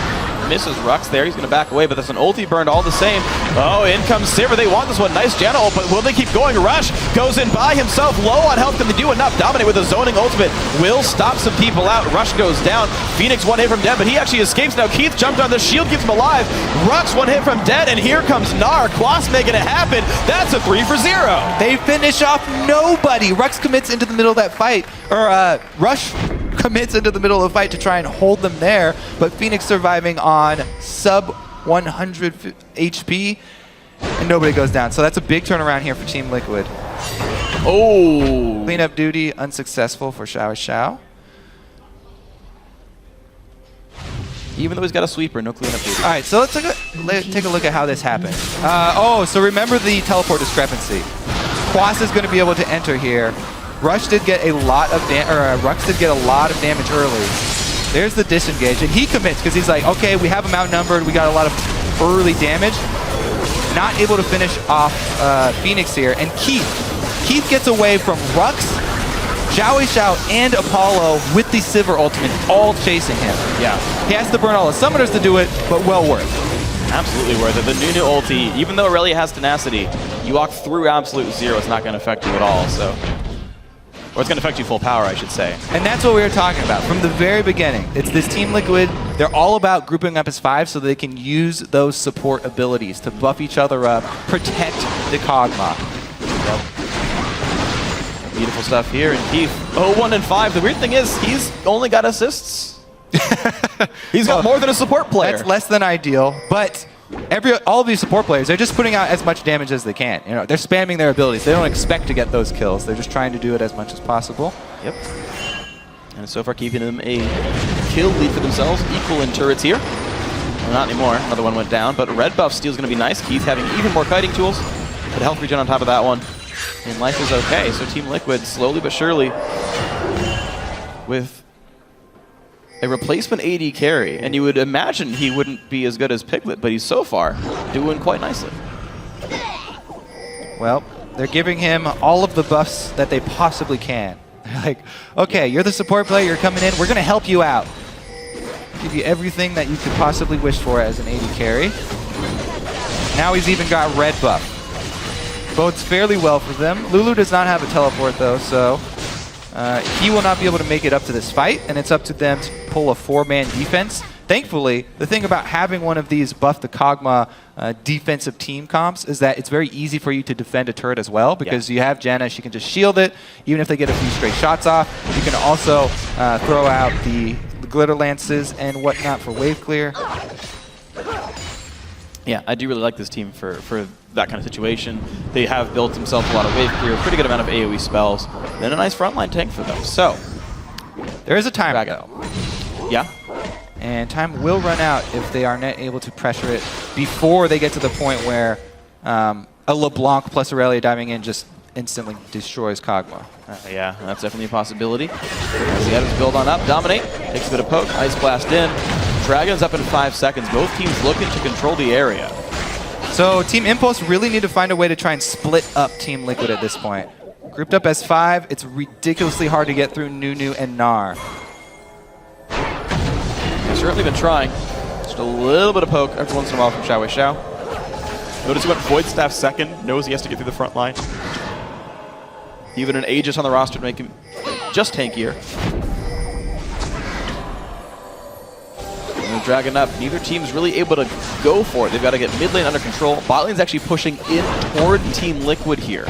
misses Rux there. He's going to back away, but that's an ulti burned all the same. Oh, in comes Sivir. They want this one. Nice Janna ult, but will they keep going? Rush goes in by himself. Low on health. Can they do enough? Dominate with a zoning ultimate. Will stop some people out. Rush goes down. Phoenix one hit from dead, but he actually escapes now. Keith jumped on the shield, keeps him alive. Rux one hit from dead, and here comes Gnar. Quas making it happen. That's a 3 for 0. They finish off nobody. Rux commits into the middle of that fight, or Rush commits into the middle of the fight to try and hold them there, but Phoenix surviving on sub 100 HP, and nobody goes down. So that's a big turnaround here for Team Liquid. Oh. Cleanup duty unsuccessful for Xiao. even though he's got a sweeper, no cleanup duty. All right, so let's take a look at how this happened. So remember the teleport discrepancy. Quas is going to be able to enter here. Rush did get a lot of Rux did get a lot of damage early. There's the disengage, and he commits because he's like, okay, we have him outnumbered. We got a lot of early damage. Not able to finish off Phoenix here, and Keith gets away from Rux, Xiao and Apollo with the Sivir ultimate, all chasing him. Yeah. He has to burn all the summoners to do it, but well worth it. Absolutely worth it. The Nunu ulti, even though Aurelia has tenacity, you walk through absolute zero, it's not going to affect you at all. So, or it's going to affect you full power, I should say. And that's what we were talking about from the very beginning. It's this Team Liquid. They're all about grouping up as 5 so they can use those support abilities to buff each other up, protect the Kog'Maw. Beautiful stuff here. And Keith, 0-1-5. The weird thing is, he's only got assists. He's got more than a support player. That's less than ideal, but all of these support players, they're just putting out as much damage as they can. You know, they're spamming their abilities. They don't expect to get those kills. They're just trying to do it as much as possible. Yep. And so far keeping them a kill lead for themselves. Equal in turrets here. Well, not anymore. Another one went down, but red buff steal is going to be nice. Keith having even more kiting tools. But health regen on top of that one. And life is okay. So Team Liquid slowly but surely with a replacement AD carry, and you would imagine he wouldn't be as good as Piglet, but he's so far doing quite nicely. Well, they're giving him all of the buffs that they possibly can. They're like, okay, you're the support player, you're coming in, we're going to help you out. Give you everything that you could possibly wish for as an AD carry. Now he's even got red buff. Bodes fairly well for them. Lulu does not have a teleport though, so he will not be able to make it up to this fight, and it's up to them to pull a 4-man defense. Thankfully, the thing about having one of these buff the Kog'Maw defensive team comps is that it's very easy for you to defend a turret as well, because you have Janna, she can just shield it, even if they get a few straight shots off. You can also throw out the glitter lances and whatnot for wave clear. Yeah, I do really like this team for that kind of situation. They have built themselves a lot of wave clear, pretty good amount of AoE spells, then a nice frontline tank for them. So, there is a timer though. Yeah. And time will run out if they are not able to pressure it before they get to the point where a LeBlanc plus Aurelia diving in just instantly destroys Kog'Maw. Yeah, that's definitely a possibility. As the items build on up, Dominate, takes a bit of poke, Ice Blast in. Dragon's up in 5 seconds. Both teams looking to control the area. So Team Impulse really need to find a way to try and split up Team Liquid at this point. Grouped up as 5, it's ridiculously hard to get through Nunu and Gnar. They've certainly been trying. Just a little bit of poke every once in a while from Xiao. Notice he went Void Staff second, knows he has to get through the front line. Even an Aegis on the roster to make him just tankier. And the Dragon up. Neither team's really able to go for it. They've got to get mid lane under control. Bot lane's actually pushing in toward Team Liquid here,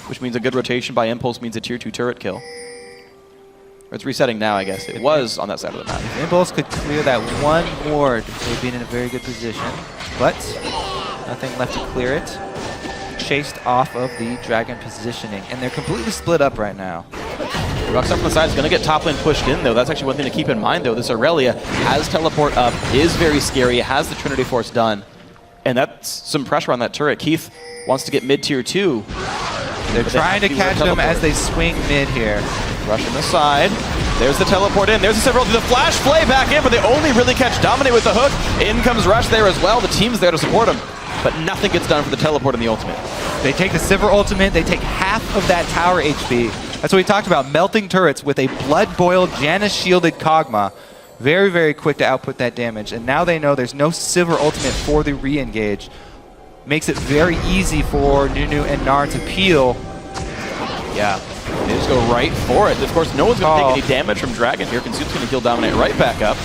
which means a good rotation by Impulse means a tier 2 turret kill. Or it's resetting now, I guess. It was on that side of the map. If Impulse could clear that one ward, they'd be in a very good position. But nothing left to clear it. Chased off of the Dragon positioning. And they're completely split up right now. Rux up on the side is going to get top lane pushed in, though. That's actually one thing to keep in mind, though. This Aurelia has teleport up, is very scary, has the Trinity Force done. And that's some pressure on that turret. Keith wants to get mid tier 2. They're trying to catch them as they swing mid here. Rush on the side. There's the teleport in. There's the several. The flash play back in, but they only really catch Dominate with the hook. In comes Rush there as well. The team's there to support him. But nothing gets done for the teleport and the ultimate. They take the Sivir ultimate. They take half of that tower HP. That's what we talked about. Melting turrets with a blood-boiled, Janna-shielded Kog'Maw. Very, very quick to output that damage. And now they know there's no Sivir ultimate for the re-engage. Makes it very easy for Nunu and Gnar to peel. Yeah. They just go right for it. Of course, no one's going to take any damage from Dragon here. Consume's going to heal Dominate right back up.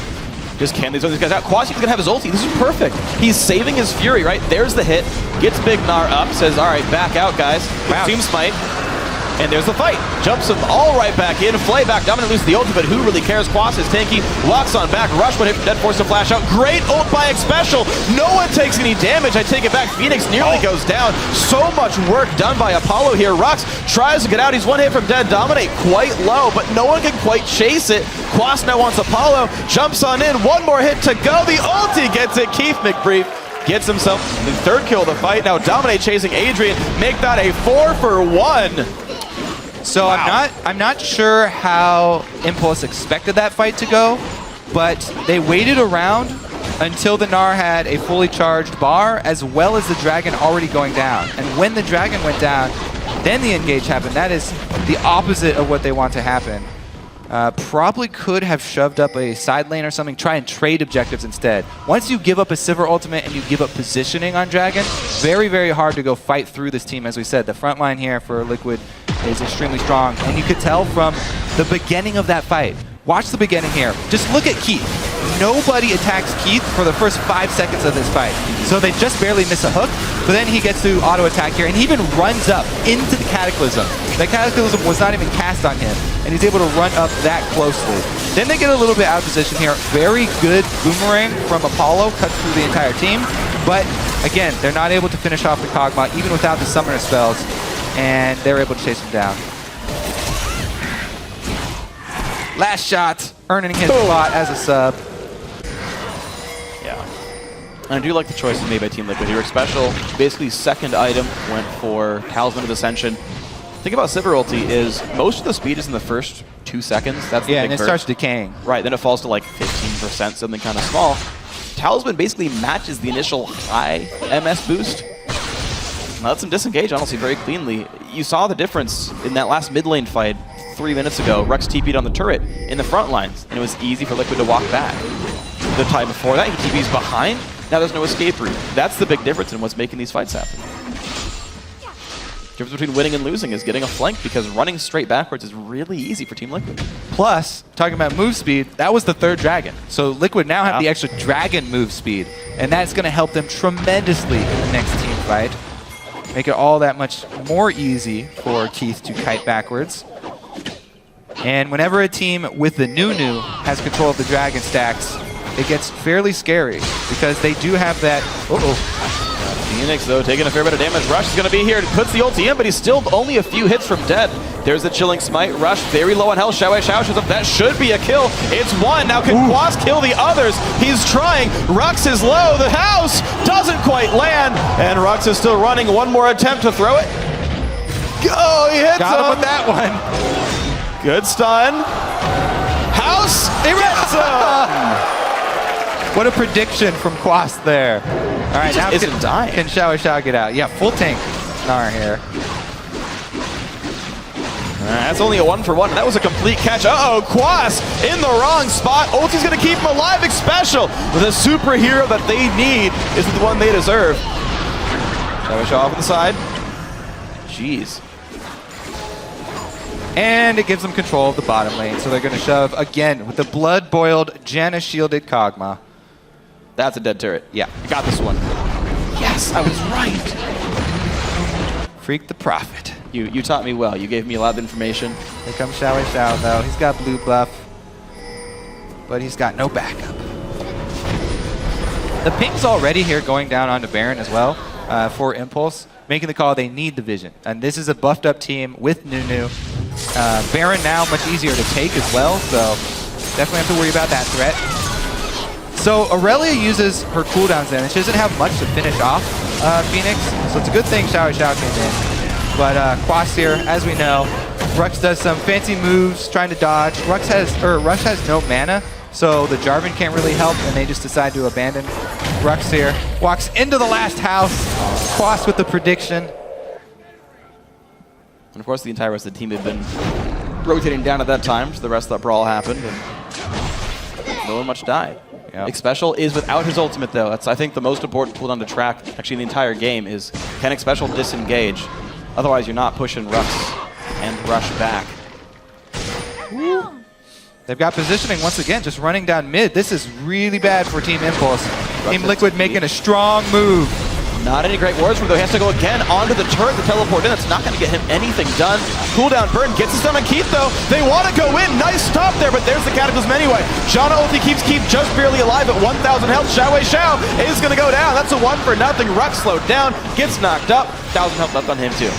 Just can these guys out. Quasi's going to have his ulti. This is perfect. He's saving his Fury, right? There's the hit. Gets Big Gnar up. Says, all right, back out, guys. Wow. Consume Smite. And there's the fight. Jumps him all right back in. Flay back. Dominant loses the ult, but who really cares? Quas is tanky. Locks on back. Rush one hit from Dead, forced to flash out. Great ult by Xpecial. No one takes any damage. I take it back. Phoenix nearly goes down. So much work done by Apollo here. Rux tries to get out. He's one hit from Dead. Dominate quite low, but no one can quite chase it. Quas now wants Apollo. Jumps on in. One more hit to go. The ulti gets it. Keith McBrief gets himself the third kill of the fight. Now Dominate chasing Adrian. Make that a 4-for-1. So Wow. I'm not sure how Impulse expected that fight to go, but they waited around until the Gnar had a fully charged bar, as well as the Dragon already going down. And when the Dragon went down, then the engage happened. That is the opposite of what they want to happen. Probably could have shoved up a side lane or something, try and trade objectives instead. Once you give up a Sivir ultimate and you give up positioning on Dragon, very, very hard to go fight through this team. As we said, the front line here for Liquid is extremely strong, and you could tell from the beginning of that fight. Watch the beginning here. Just look at Keith. Nobody attacks Keith for the first 5 seconds of this fight. So they just barely miss a hook, but then he gets to auto attack here, and he even runs up into the Cataclysm. That Cataclysm was not even cast on him, and he's able to run up that closely. Then they get a little bit out of position here. Very good boomerang from Apollo, cuts through the entire team. But again, they're not able to finish off the Kog'Maw, even without the summoner spells, and they're able to chase him down. Last shot, earning his spot as a sub. Yeah. And I do like the choices made by Team Liquid here. Xpecial, basically second item, went for Talisman of Ascension. Thing about Sivir ulti is most of the speed is in the first 2 seconds. That's the Yeah, big and it burst. starts decaying. Right, then it falls to like 15%, something kind of small. Talisman basically matches the initial high MS boost. Lets him disengage, honestly, very cleanly. You saw the difference in that last mid lane fight 3 minutes ago. Rux TP'd on the turret in the front lines, and it was easy for Liquid to walk back. The time before that, he TP's behind. Now there's no escape route. That's the big difference in what's making these fights happen. The difference between winning and losing is getting a flank, because running straight backwards is really easy for Team Liquid. Plus, talking about move speed, that was the third Dragon. So Liquid now have the extra Dragon move speed, and that's going to help them tremendously in the next team fight. Make it all that much more easy for Keith to kite backwards. And whenever a team with the Nunu has control of the Dragon stacks, it gets fairly scary, because they do have that... Phoenix, though, taking a fair bit of damage. Rush is going to be here. Puts the ulti in, but he's still only a few hits from Dead. There's the Chilling Smite. Rush very low on health. Xiao shows up. That should be a kill. It's one. Now can Quas kill the others? He's trying. Rux is low. The house doesn't quite land. And Rux is still running. One more attempt to throw it. Oh, he hits Got him him. with that one. Good stun. House, he gets him. What a prediction from Quas there. All right, now isn't dying. Can Xiao get out? Yeah, full tank Gnar here. That's only a 1-for-1. That was a complete catch. Uh-oh, Quas in the wrong spot. Ulti's going to keep him alive. Xpecial, the superhero that they need, is the one they deserve. Xiao off on the side. Jeez. And it gives them control of the bottom lane, so they're going to shove again with the blood-boiled, Janna-shielded Kog'Maw. That's a dead turret. Yeah. I got this one. Yes, I was right. Freak the Prophet. You taught me well. You gave me a lot of information. Here comes Xiao though. He's got blue buff, but he's got no backup. The ping's already here going down onto Baron as well for Impulse, making the call they need the vision. And this is a buffed up team with Nunu. Baron now much easier to take as well, so definitely have to worry about that threat. So Aurelia uses her cooldowns in, and she doesn't have much to finish off Phoenix, so it's a good thing Xiao came in. But Quas here, as we know, Rux does some fancy moves trying to dodge. Rush has no mana, so the Jarvan can't really help, and they just decide to abandon. Rux here walks into the last house. Quas with the prediction. And of course, the entire rest of the team had been rotating down at that time, so the rest of that brawl happened, and no one much died. Yep. Xpecial is without his ultimate, though. That's, I think, the most important cooldown to track, actually, in the entire game, is can Xpecial disengage? Otherwise, you're not pushing Rux and Rush back. They've got positioning once again, just running down mid. This is really bad for Team Impulse. Team Liquid making a strong move Not any great words from him, though. He has to go again onto the turret to teleport in. That's not going to get him anything done. Cooldown burn gets us done on Keith, though. They want to go in. Nice stop there, but there's the Cataclysm anyway. Shauna ulti keeps Keith just barely alive at 1,000 health. Xiaowei Xiao is going to go down. That's a 1 for nothing. Ruck slowed down, gets knocked up. 1,000 health left on him, too.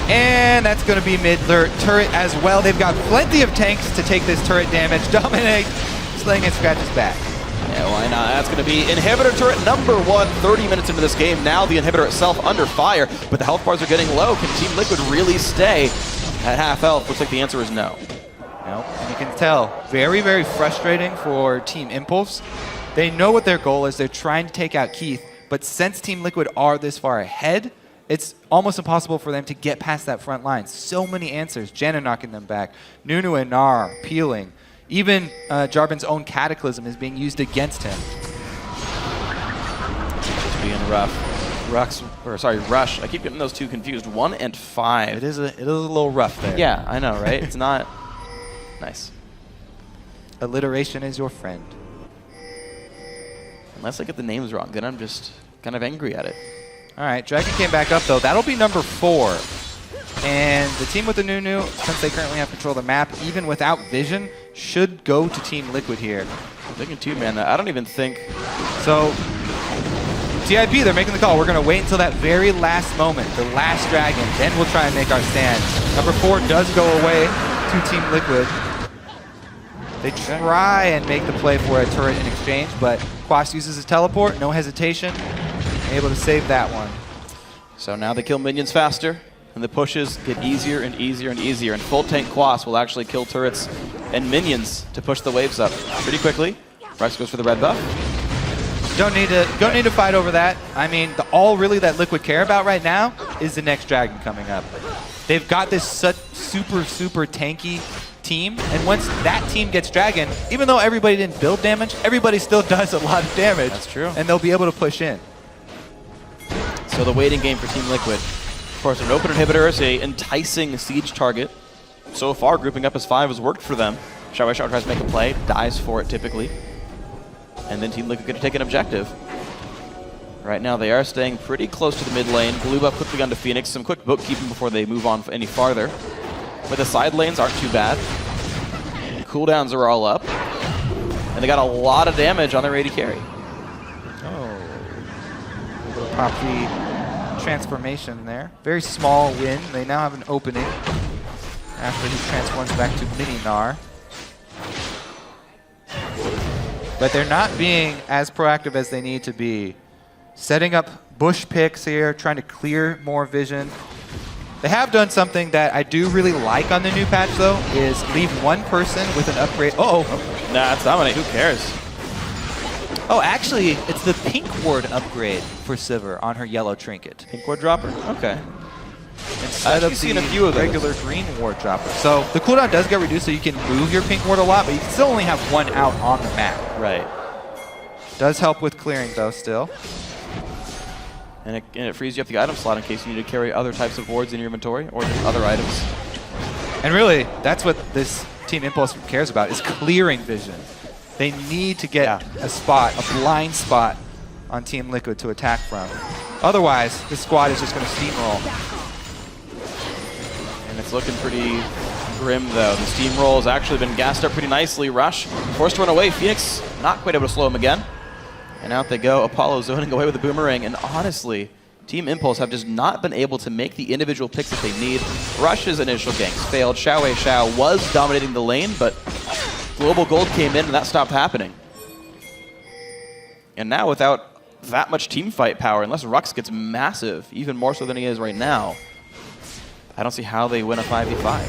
And that's going to be mid-turret as well. They've got plenty of tanks to take this turret damage. Dominic slaying and scratches back. Yeah, why not? That's going to be Inhibitor turret number 1, 30 minutes into this game. Now the Inhibitor itself under fire, but the health bars are getting low. Can Team Liquid really stay at half health? Looks like the answer is no. No, and you can tell, very, very frustrating for Team Impulse. They know what their goal is. They're trying to take out Keith, but since Team Liquid are this far ahead, it's almost impossible for them to get past that front line. So many answers. Janna knocking them back. Nunu and Gnar peeling. Even Jarvan's own Cataclysm is being used against him. It's being rough. Rush. I keep getting those two confused. 1 and 5. It is a little rough there. Yeah, I know, right? It's not nice. Alliteration is your friend. Unless I get the names wrong, then I'm just kind of angry at it. All right, Dragon came back up, though. That'll be number 4. And the team with the Nunu, since they currently have control of the map, even without vision, should go to Team Liquid here. I'm thinking too, man. I don't even think... So, TIP, they're making the call. We're going to wait until that very last moment, the last Dragon, then we'll try and make our stand. Number 4 does go away to Team Liquid. They try and make the play for a turret in exchange, but Quas uses his teleport, no hesitation, able to save that one. So now they kill minions faster, and the pushes get easier and easier and easier, and full tank Quas will actually kill turrets and minions to push the waves up pretty quickly. Rex goes for the red buff. Don't need to fight over that. I mean, all really that Liquid care about right now is the next Dragon coming up. They've got this super tanky team, and once that team gets Dragon, even though everybody didn't build damage, everybody still does a lot of damage. That's true. And they'll be able to push in. So the waiting game for Team Liquid. Of course, an open inhibitor is a enticing siege target. So far, grouping up as 5 has worked for them. Xiaowei Xiao tries to make a play, dies for it typically. And then Team Liquid going to take an objective. Right now, they are staying pretty close to the mid lane. Blue buff quickly onto Phoenix. Some quick bookkeeping before they move on any farther. But the side lanes aren't too bad. Cooldowns are all up. And they got a lot of damage on their AD carry. Pop the transformation there. Very small win. They now have an opening after he transforms back to Mini Gnar. But they're not being as proactive as they need to be. Setting up bush picks here, trying to clear more vision. They have done something that I do really like on the new patch, though, is leave one person with an upgrade. Nah, it's Dominate. Who cares? Oh, actually, it's the pink ward upgrade for Sivir on her yellow trinket. Pink ward dropper? Okay. Instead of seen the a few of those. regular green ward dropper. So the cooldown does get reduced, so you can move your pink ward a lot, but you can still only have one out on the map. Right. Does help with clearing, though, still. And it frees you up the item slot in case you need to carry other types of wards in your inventory or just other items. And really, that's what this Team Impulse cares about, is clearing vision. They need to get a spot, a blind spot on Team Liquid to attack from. Otherwise, this squad is just going to steamroll. And it's looking pretty grim, though. The steamroll has actually been gassed up pretty nicely. Rush forced to run away. Phoenix not quite able to slow him again. And out they go. Apollo zoning away with the boomerang. And honestly, Team Impulse have just not been able to make the individual picks that they need. Rush's initial ganks failed. Xiaowei Xiao was dominating the lane, but Global Gold came in and that stopped happening. And now without that much team fight power, unless Rux gets massive, even more so than he is right now, I don't see how they win a 5v5.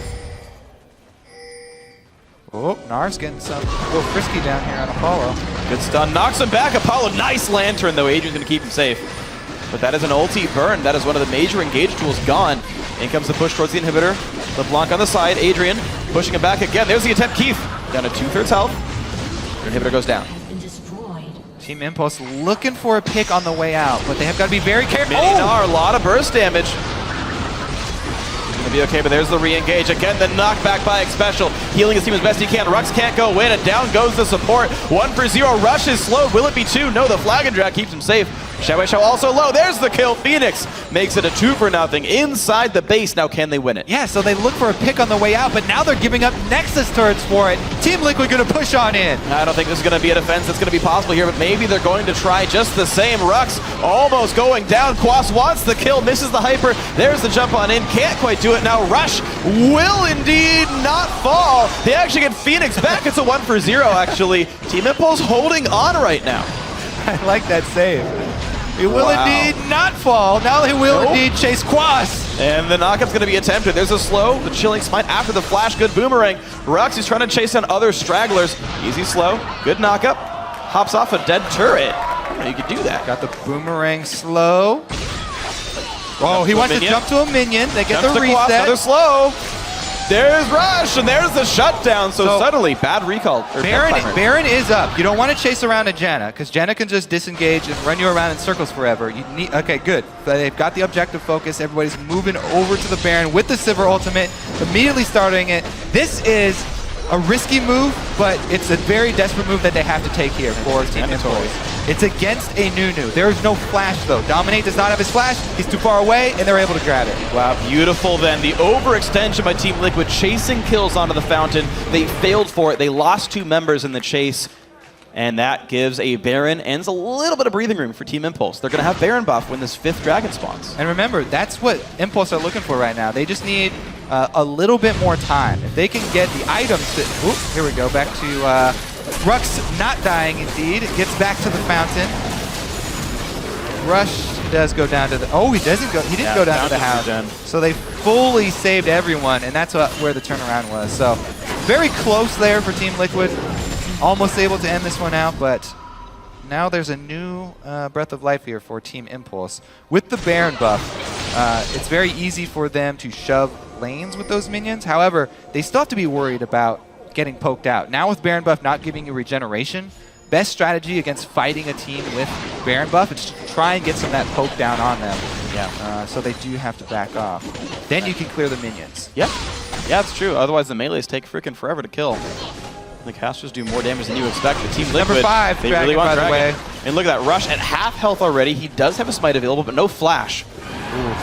Oh, Gnar's getting some a little frisky down here on Apollo. Good stun, knocks him back. Apollo, nice lantern though. Adrian's gonna keep him safe. But that is an ulti burn. That is one of the major engage tools gone. In comes the push towards the inhibitor. LeBlanc on the side, Adrian pushing him back again. There's the attempt, Keith. Down to 2/3 health. The inhibitor goes down. Team Impulse looking for a pick on the way out, but they have got to be very careful. Mini-Gnar, a lot of burst damage. Gonna be okay, but there's the re-engage. Again, the knockback by Xpecial. Healing his team as best he can. Rux can't go in, and down goes the support. 1 for 0. Rush is slowed. Will it be 2? No, the Flag and Drag keeps him safe. Xiao also low. There's the kill. Phoenix makes it a 2-0 inside the base. Now, can they win it? Yeah, so they look for a pick on the way out, but now they're giving up Nexus turrets for it. Team Liquid going to push on in. I don't think this is going to be a defense that's going to be possible here, but maybe they're going to try just the same. Rux almost going down. Quas wants the kill, misses the hyper. There's the jump on in. Can't quite do it. Now Rush will indeed not fall. They actually get Phoenix back. It's a 1-0 actually. Team Impulse holding on right now. I like that save. It will Wow. indeed not fall. Now they will Nope. indeed chase Quas. And the knockup's going to be attempted. There's a slow, the chilling smite after the flash. Good boomerang. Rux is trying to chase down other stragglers. Easy slow. Good knockup. Hops off a dead turret. I didn't know you could do that. Got the boomerang slow. Oh, he to a wants to minion. jump to a minion. They get Jumps the to Quas, reset. another slow. There's Rush, and there's the shutdown. So, So- suddenly, bad recall. Or Baron, death timer. Baron is up. You don't want to chase around a Janna, because Janna can just disengage and run you around in circles forever. You need, okay, good. They've got the objective focus. Everybody's moving over to the Baron with the Sivir ultimate, immediately starting it. This is a risky move, but it's a very desperate move that they have to take here for Team Impulse. It's against a Nunu. There is no flash, though. Dominate does not have his flash. He's too far away, and they're able to grab it. Wow, beautiful then. The overextension by Team Liquid, chasing kills onto the fountain. They failed for it. They lost 2 members in the chase. And that gives a Baron and a little bit of breathing room for Team Impulse. They're going to have Baron buff when this 5th dragon spawns. And remember, that's what Impulse are looking for right now. They just need a little bit more time. If they can get the items to... Oop, here we go, back to Rux not dying indeed. Gets back to the fountain. Rush does go down to the... Oh, he doesn't go... He didn't go down to the house. Fountain's So they fully saved everyone, and that's where the turnaround was. So very close there for Team Liquid. Almost able to end this one out, but now there's a new breath of life here for Team Impulse. With the Baron buff, it's very easy for them to shove lanes with those minions. However, they still have to be worried about getting poked out. Now with Baron buff not giving you regeneration, best strategy against fighting a team with Baron buff is to try and get some of that poke down on them. Yeah. So they do have to back off. Then you can clear the minions. Yeah, it's true. Otherwise, the melees take freaking forever to kill. The casters do more damage than you expect. The Team Liquid, Number 5, they Dragon, really want by the Dragon. way. And look at that, Rush at half health already. He does have a smite available, but no flash.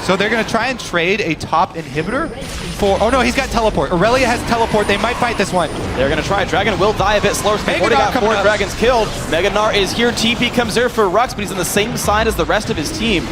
So they're going to try and trade a top inhibitor for... Oh, no, he's got teleport. Aurelia has teleport. They might fight this one. They're going to try. Dragon will die a bit slower. They've already Meganar got 4 coming up. dragons killed. Meganar is here. TP comes there for Rux, but he's on the same side as the rest of his team.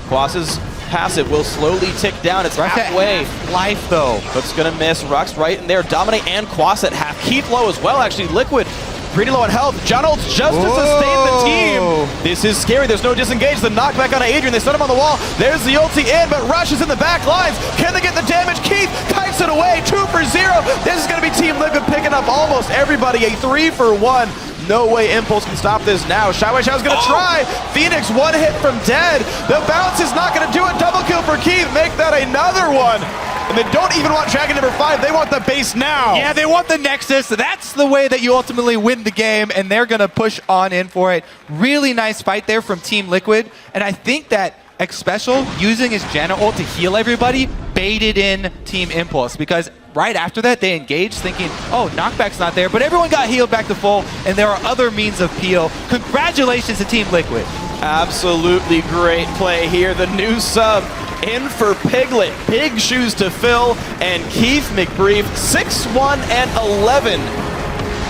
Quas's passive will slowly tick down. It's Rux at halfway. half life, though. But it's going to miss. Rux right in there. Dominate and Quas at half. Keith low as well, actually. Liquid pretty low on health. John ults just to sustain the team. This is scary. There's no disengage. The knockback on Adrian. They set him on the wall. There's the ulti in, but Rush is in the back lines. Can they get the damage? Keith kites it away. 2 for 0. This is going to be Team Liquid picking up almost everybody. A 3 for 1. No way Impulse can stop this now. Xiao Xiao's going to try. Phoenix 1 hit from dead. The bounce is not going to do it. Double kill for Keith. Make that another one. And they don't even want Dragon number 5. They want the base now. Yeah, they want the Nexus. That's the way that you ultimately win the game, and they're going to push on in for it. Really nice fight there from Team Liquid, and I think that X-Special, using his Janna ult to heal everybody, baited in Team Impulse, because right after that, they engaged thinking, oh, knockback's not there, but everyone got healed back to full, and there are other means of peel. Congratulations to Team Liquid. Absolutely great play here. The new sub in for Piglet. Big shoes to fill. And Keith McBrief, 6-1 and 11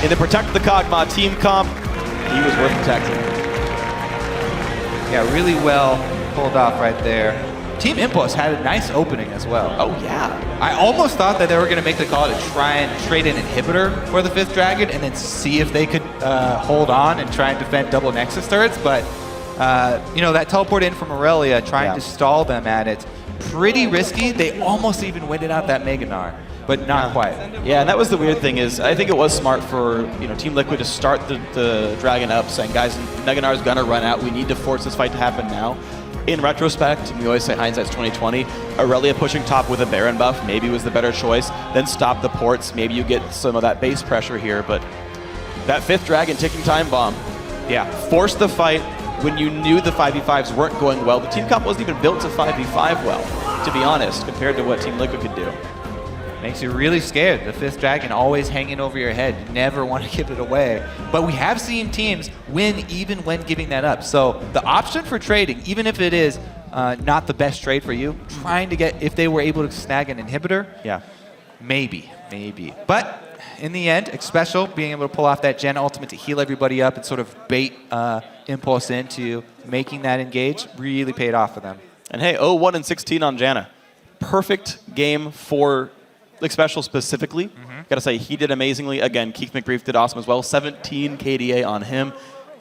in the Protect the Kog'Maw team comp. He was worth protecting. Yeah, really well pulled off right there. Team Impulse had a nice opening as well. Oh, yeah. I almost thought that they were going to make the call to try and trade an inhibitor for the 5th dragon and then see if they could hold on and try and defend double Nexus turrets, but you know, that teleport in from Aurelia, trying to stall them at it, pretty risky. They almost even waited out that Meganar, but not quite. Yeah, and that was the weird thing is I think it was smart for Team Liquid to start the Dragon up, saying, guys, Meganar's gonna run out. We need to force this fight to happen now. In retrospect, and we always say hindsight's 20/20, Aurelia pushing top with a Baron buff maybe was the better choice. Then stop the ports. Maybe you get some of that base pressure here, but that 5th Dragon ticking time bomb, yeah, forced the fight when you knew the 5v5s weren't going well. The team comp wasn't even built to 5v5 well, to be honest, compared to what Team Liquid could do. Makes you really scared. The 5th dragon always hanging over your head. You never want to give it away. But we have seen teams win even when giving that up. So the option for trading, even if it is not the best trade for you, trying to get, if they were able to snag an inhibitor, Yeah. maybe. But in the end, Xpecial being able to pull off that Gen ultimate to heal everybody up and sort of bait Impulse into making that engage really paid off for them. And hey, 0-1-16 on Janna. Perfect game for Xpecial specifically. Gotta say, he did amazingly. Again, Keith McBrief did awesome as well. 17 KDA on him.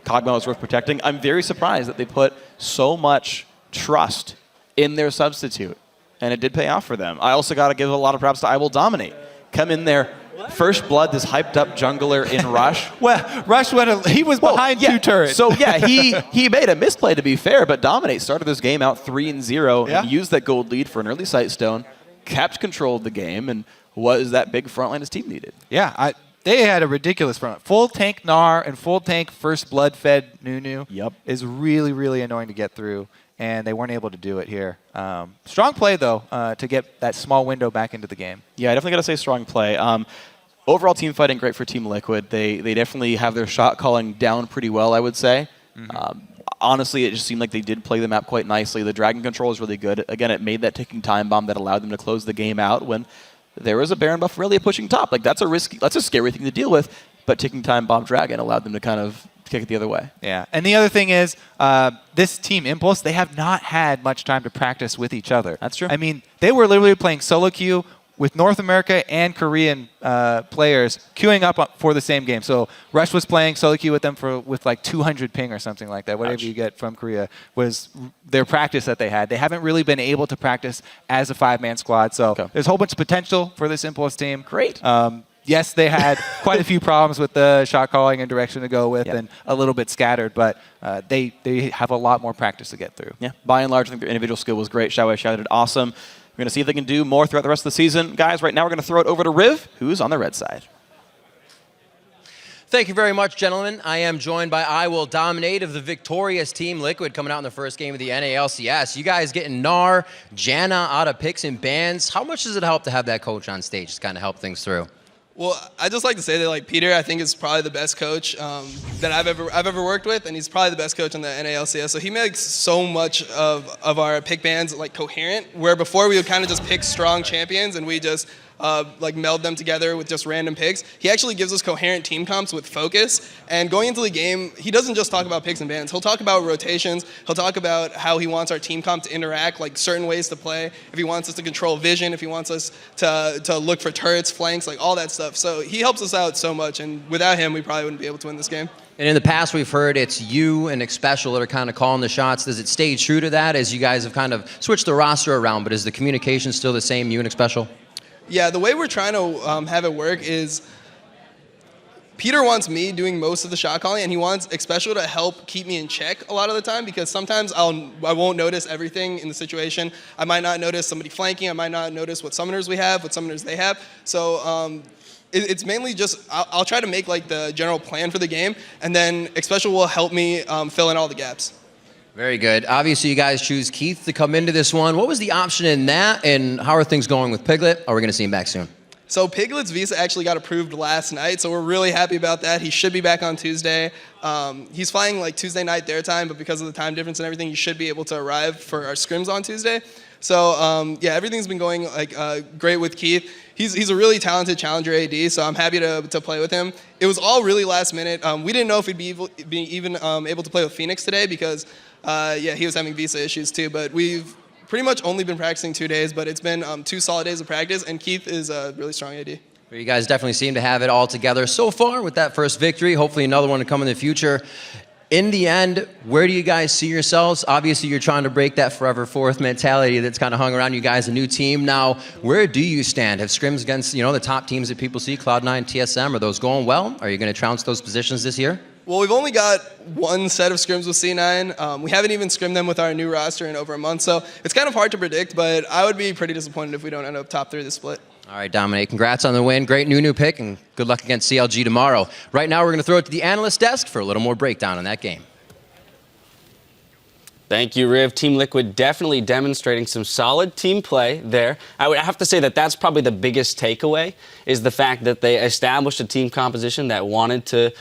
Kog'Maw was worth protecting. I'm very surprised that they put so much trust in their substitute, and it did pay off for them. I also gotta give a lot of props to I Will Dominate. Come in there, first blood, this hyped up jungler in Rush. Well, Rush he was behind 2 turrets. So yeah, he made a misplay to be fair, but Dominate started this game out 3-0 and used that gold lead for an early Sightstone, kept control of the game, and was that big frontline his team needed. Yeah, they had a ridiculous front. Full tank Gnar and full tank first blood fed Nunu is really, really annoying to get through, and they weren't able to do it here. Strong play, though, to get that small window back into the game. Yeah, I definitely got to say strong play. Overall team fighting great for Team Liquid. They definitely have their shot calling down pretty well, I would say. Honestly, it just seemed like they did play the map quite nicely. The Dragon control is really good. Again, it made that ticking time bomb that allowed them to close the game out when there was a Baron buff really pushing top. Like that's a scary thing to deal with, but ticking time bomb Dragon allowed them to kind of kick it the other way. Yeah, and the other thing is, this team Impulse, they have not had much time to practice with each other. That's true. I mean, they were literally playing solo queue with North America and Korean players queuing up for the same game. So Rush was playing solo queue with them with like 200 ping or something like that. Whatever you get from Korea was their practice that they had. They haven't really been able to practice as a 5-man squad. So there's a whole bunch of potential for this Impulse team. Great. Yes, they had quite a few problems with the shot calling and direction to go with and a little bit scattered, but they have a lot more practice to get through. Yeah, by and large, I think their individual skill was great. Xiaowei shouted awesome. We're going to see if they can do more throughout the rest of the season. Guys, right now we're going to throw it over to Riv, who's on the red side. Thank you very much, gentlemen. I am joined by I Will Dominate of the victorious Team Liquid coming out in the first game of the NALCS. You guys getting Gnar, Janna out of picks and bans. How much does it help to have that coach on stage to kind of help things through? Well, I just like to say that like Peter, I think is probably the best coach that I've ever worked with, and he's probably the best coach in the NALCS. So he makes so much of our pick bans like coherent, where before we would kind of just pick strong champions and we just like meld them together with just random picks. He actually gives us coherent team comps with focus. And going into the game, he doesn't just talk about picks and bans. He'll talk about rotations. He'll talk about how he wants our team comp to interact, like certain ways to play. If he wants us to control vision, if he wants us to look for turrets, flanks, like all that stuff. So he helps us out so much. And without him, we probably wouldn't be able to win this game. And in the past, we've heard it's you and Xpecial that are kind of calling the shots. Does it stay true to that as you guys have kind of switched the roster around, but is the communication still the same, you and Xpecial? Yeah, the way we're trying to have it work is Peter wants me doing most of the shot calling, and he wants Xpecial to help keep me in check a lot of the time, because sometimes I won't notice everything in the situation. I might not notice somebody flanking. I might not notice what summoners we have, what summoners they have. So it's mainly just I'll try to make like the general plan for the game, and then Xpecial will help me fill in all the gaps. Very good. Obviously, you guys choose Keith to come into this one. What was the option in that, and how are things going with Piglet? Are we going to see him back soon? So Piglet's visa actually got approved last night, so we're really happy about that. He should be back on Tuesday. He's flying like Tuesday night their time, but because of the time difference and everything, he should be able to arrive for our scrims on Tuesday. So yeah, everything's been going like great with Keith. He's a really talented challenger AD, so I'm happy to play with him. It was all really last minute. We didn't know if he'd be even able to play with Phoenix today because yeah, he was having visa issues too. But we've pretty much only been practicing 2 days, but it's been 2 solid days of practice, and Keith is a really strong AD. You guys definitely seem to have it all together so far with that first victory. Hopefully another one to come in the future. In the end, where do you guys see yourselves? Obviously, you're trying to break that forever fourth mentality that's kind of hung around you guys, a new team. Now, where do you stand? Have scrims against, the top teams that people see, Cloud9, TSM, are those going well? Are you going to trounce those positions this year? Well, we've only got one set of scrims with C9. We haven't even scrimmed them with our new roster in over a month, so it's kind of hard to predict, but I would be pretty disappointed if we don't end up top 3 this split. All right, Dominate, congrats on the win. Great new pick, and good luck against CLG tomorrow. Right now, we're going to throw it to the analyst desk for a little more breakdown on that game. Thank you, Riv. Team Liquid definitely demonstrating some solid team play there. I would have to say that that's probably the biggest takeaway, is the fact that they established a team composition that wanted to,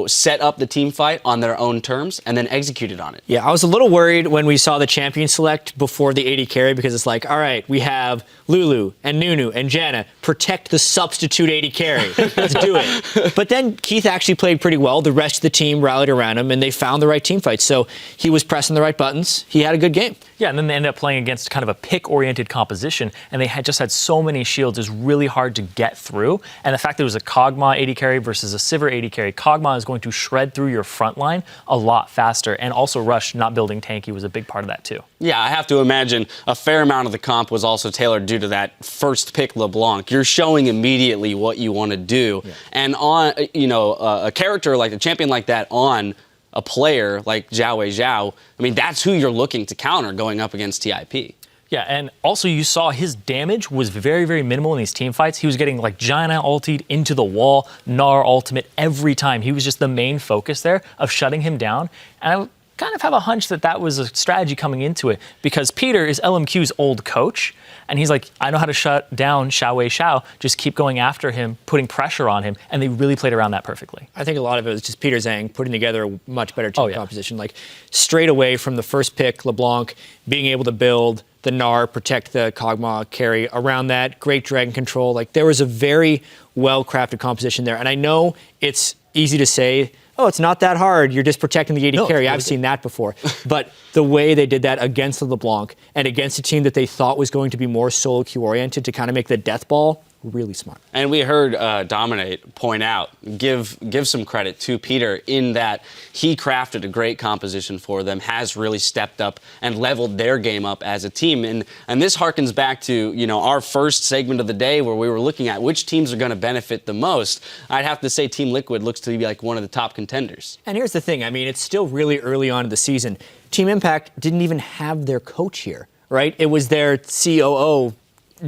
set up the team fight on their own terms and then executed on it. Yeah, I was a little worried when we saw the champion select before the AD carry, because it's like, all right, we have Lulu and Nunu and Janna. Protect the substitute AD carry. Let's do it. But then Keith actually played pretty well. The rest of the team rallied around him, and they found the right team fight. So he was pressing the right buttons. He had a good game. Yeah, and then they ended up playing against kind of a pick-oriented composition, and they had so many shields. It's really hard to get through. And the fact that it was a Kog'Maw AD carry versus a Sivir AD carry, Kog'Maw is going to shred through your front line a lot faster. And also Rush not building tanky was a big part of that too. Yeah, I have to imagine a fair amount of the comp was also tailored due to that first pick LeBlanc. You're showing immediately what you want to do. Yeah. And on, a character like a champion like that on a player like Zhao, I mean, that's who you're looking to counter going up against TIP. Yeah, and also you saw his damage was very, very minimal in these team fights. He was getting like Janna ultied into the wall, Gnar ultimate every time. He was just the main focus there of shutting him down. And I kind of have a hunch that was a strategy coming into it, because Peter is LMQ's old coach, and he's like, I know how to shut down Xiao, just keep going after him, putting pressure on him, and they really played around that perfectly. I think a lot of it was just Peter Zhang putting together a much better team composition. Like, straight away from the first pick, LeBlanc, being able to build the Gnar, protect the Kog'Maw carry around that, great dragon control. Like, there was a very well-crafted composition there. And I know it's easy to say, oh, it's not that hard, you're just protecting the AD carry. I've seen that before. But the way they did that against the LeBlanc and against a team that they thought was going to be more solo queue oriented to kind of make the death ball, really smart. And we heard Dominate point out, give some credit to Peter in that he crafted a great composition for them, has really stepped up and leveled their game up as a team. And this harkens back to, our first segment of the day where we were looking at which teams are going to benefit the most. I'd have to say Team Liquid looks to be like one of the top contenders. And here's the thing. I mean, it's still really early on in the season. Team Impact didn't even have their coach here, right? It was their COO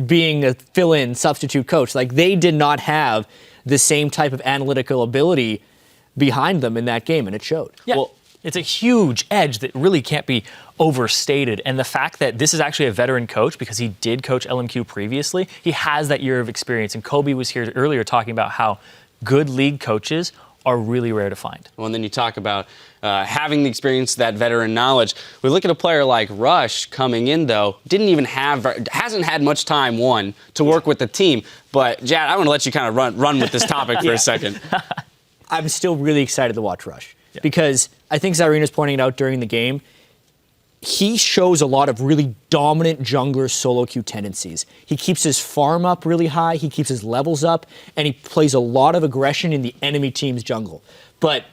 being a fill-in substitute coach. Like, they did not have the same type of analytical ability behind them in that game, and it showed. Yeah. Well, it's a huge edge that really can't be overstated. And the fact that this is actually a veteran coach, because he did coach LMQ previously, he has that year of experience. And Kobe was here earlier talking about how good league coaches are really rare to find. Well, and then you talk about having the experience, that veteran knowledge. We look at a player like Rush coming in, though, hasn't had much time, to work with the team. But, Jad, I want to let you kind of run with this topic for a second. I'm still really excited to watch Rush, because I think Zyrena's pointing it out during the game. He shows a lot of really dominant jungler solo queue tendencies. He keeps his farm up really high, he keeps his levels up, and he plays a lot of aggression in the enemy team's jungle. But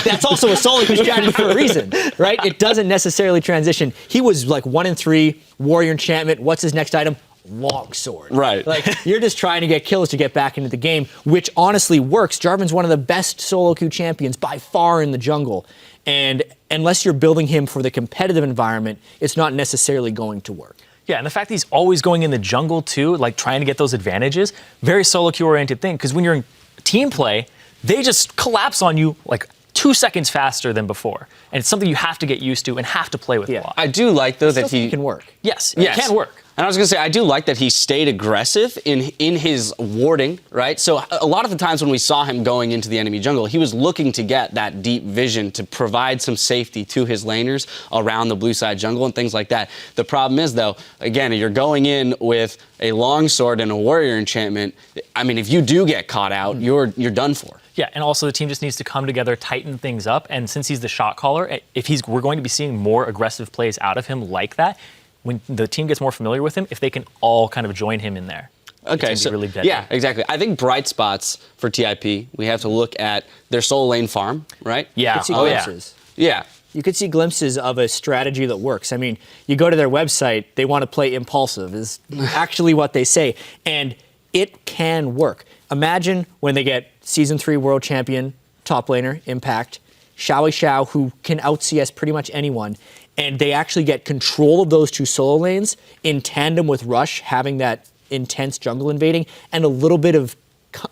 that's also a solo queue strategy for a reason, right? It doesn't necessarily transition. He was like 1-3, warrior enchantment, what's his next item? Longsword. Right. Like, you're just trying to get kills to get back into the game, which honestly works. Jarvan's one of the best solo queue champions by far in the jungle. And unless you're building him for the competitive environment, it's not necessarily going to work. Yeah, and the fact that he's always going in the jungle too, like trying to get those advantages, very solo queue oriented thing, because when you're in team play, they just collapse on you like 2 seconds faster than before. And it's something you have to get used to and have to play with a lot. I do like, though, that he can work. Yes, it can work. And I was going to say, I do like that he stayed aggressive in his warding, right? So a lot of the times when we saw him going into the enemy jungle, he was looking to get that deep vision to provide some safety to his laners around the blue side jungle and things like that. The problem is, though, again, you're going in with a longsword and a warrior enchantment. I mean, if you do get caught out, you're done for. Yeah, and also the team just needs to come together, tighten things up, and since he's the shot caller, we're going to be seeing more aggressive plays out of him like that. When the team gets more familiar with him, if they can all kind of join him in there. Okay, so really deadly. Yeah, exactly. I think bright spots for TIP, we have to look at their solo lane farm, right? Yeah. You could see glimpses. Yeah. You could see glimpses of a strategy that works. I mean, you go to their website, they want to play impulsive, is actually what they say. And it can work. Imagine when they get Season 3 World Champion, top laner, Impact, Xiao, who can out-CS pretty much anyone, and they actually get control of those two solo lanes in tandem with Rush having that intense jungle invading and a little bit of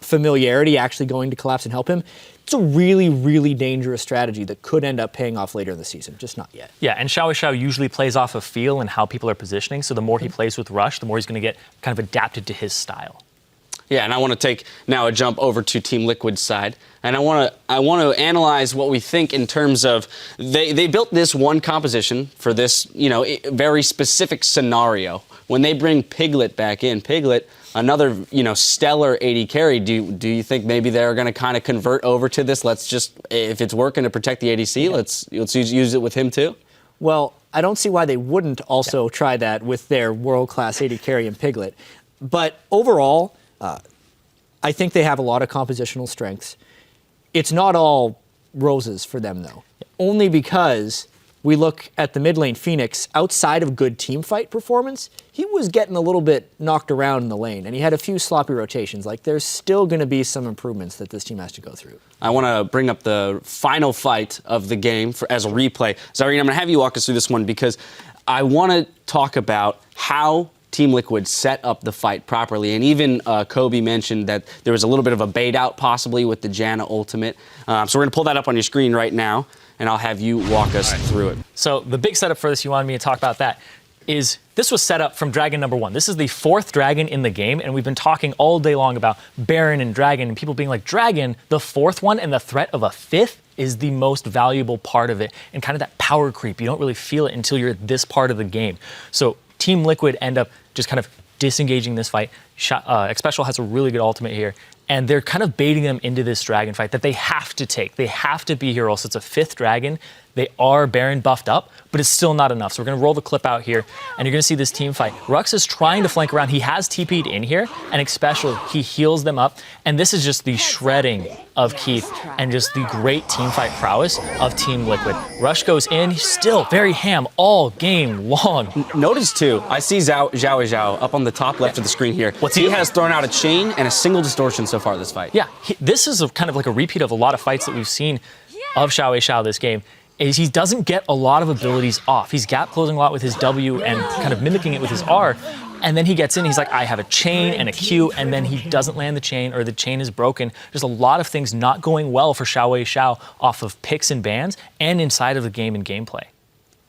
familiarity actually going to collapse and help him. it's a really, really dangerous strategy that could end up paying off later in the season, just not yet. Yeah, and Xiao Xiao usually plays off of feel and how people are positioning. So the more he plays with Rush, the more he's going to get kind of adapted to his style. Yeah, and I want to take now a jump over to Team Liquid's side, and I want to analyze what we think in terms of they built this one composition for this very specific scenario. When they bring Piglet back in, Piglet, another stellar AD carry. Do you think maybe they're going to kind of convert over to this? Let's just, if it's working to protect the ADC, let's use it with him too. Well, I don't see why they wouldn't also try that with their world-class AD carry and Piglet. But overall, I think they have a lot of compositional strengths. It's not all roses for them, though. Only because we look at the mid lane Phoenix, outside of good team fight performance, he was getting a little bit knocked around in the lane, and he had a few sloppy rotations. Like, there's still going to be some improvements that this team has to go through. I want to bring up the final fight of the game as a replay. Zareen, I'm going to have you walk us through this one because I want to talk about how Team Liquid set up the fight properly. And even Kobe mentioned that there was a little bit of a bait out possibly with the Janna ultimate. So we're going to pull that up on your screen right now, and I'll have you walk us through it. So the big setup for this, you wanted me to talk about that, is this was set up from Dragon number 1. This is the 4th Dragon in the game, and we've been talking all day long about Baron and Dragon, and people being like, Dragon, the 4th one, and the threat of a 5th is the most valuable part of it, and kind of that power creep. You don't really feel it until you're at this part of the game. So Team Liquid end up just kind of disengaging this fight. Xpecial has a really good ultimate here, and they're kind of baiting them into this dragon fight that they have to take. They have to be here, or else it's a 5th dragon. They are Baron buffed up, but it's still not enough. So we're going to roll the clip out here, and you're going to see this team fight. Rux is trying to flank around. He has TP'd in here, and Xpecial, he heals them up. And this is just the shredding of Keith and just the great team fight prowess of Team Liquid. Rush goes in. He's still very ham all game long. Notice, too, I see Xiao Xiao up on the top left of the screen here. He has thrown out a chain and a single distortion so far this fight. Yeah, this is kind of like a repeat of a lot of fights that we've seen of Xiao Xiao this game. Is he doesn't get a lot of abilities off. He's gap closing a lot with his W and kind of mimicking it with his R. And then he gets in, he's like, I have a chain and a Q, and then he doesn't land the chain, or the chain is broken. There's a lot of things not going well for Xiao Xiao off of picks and bans and inside of the game and gameplay.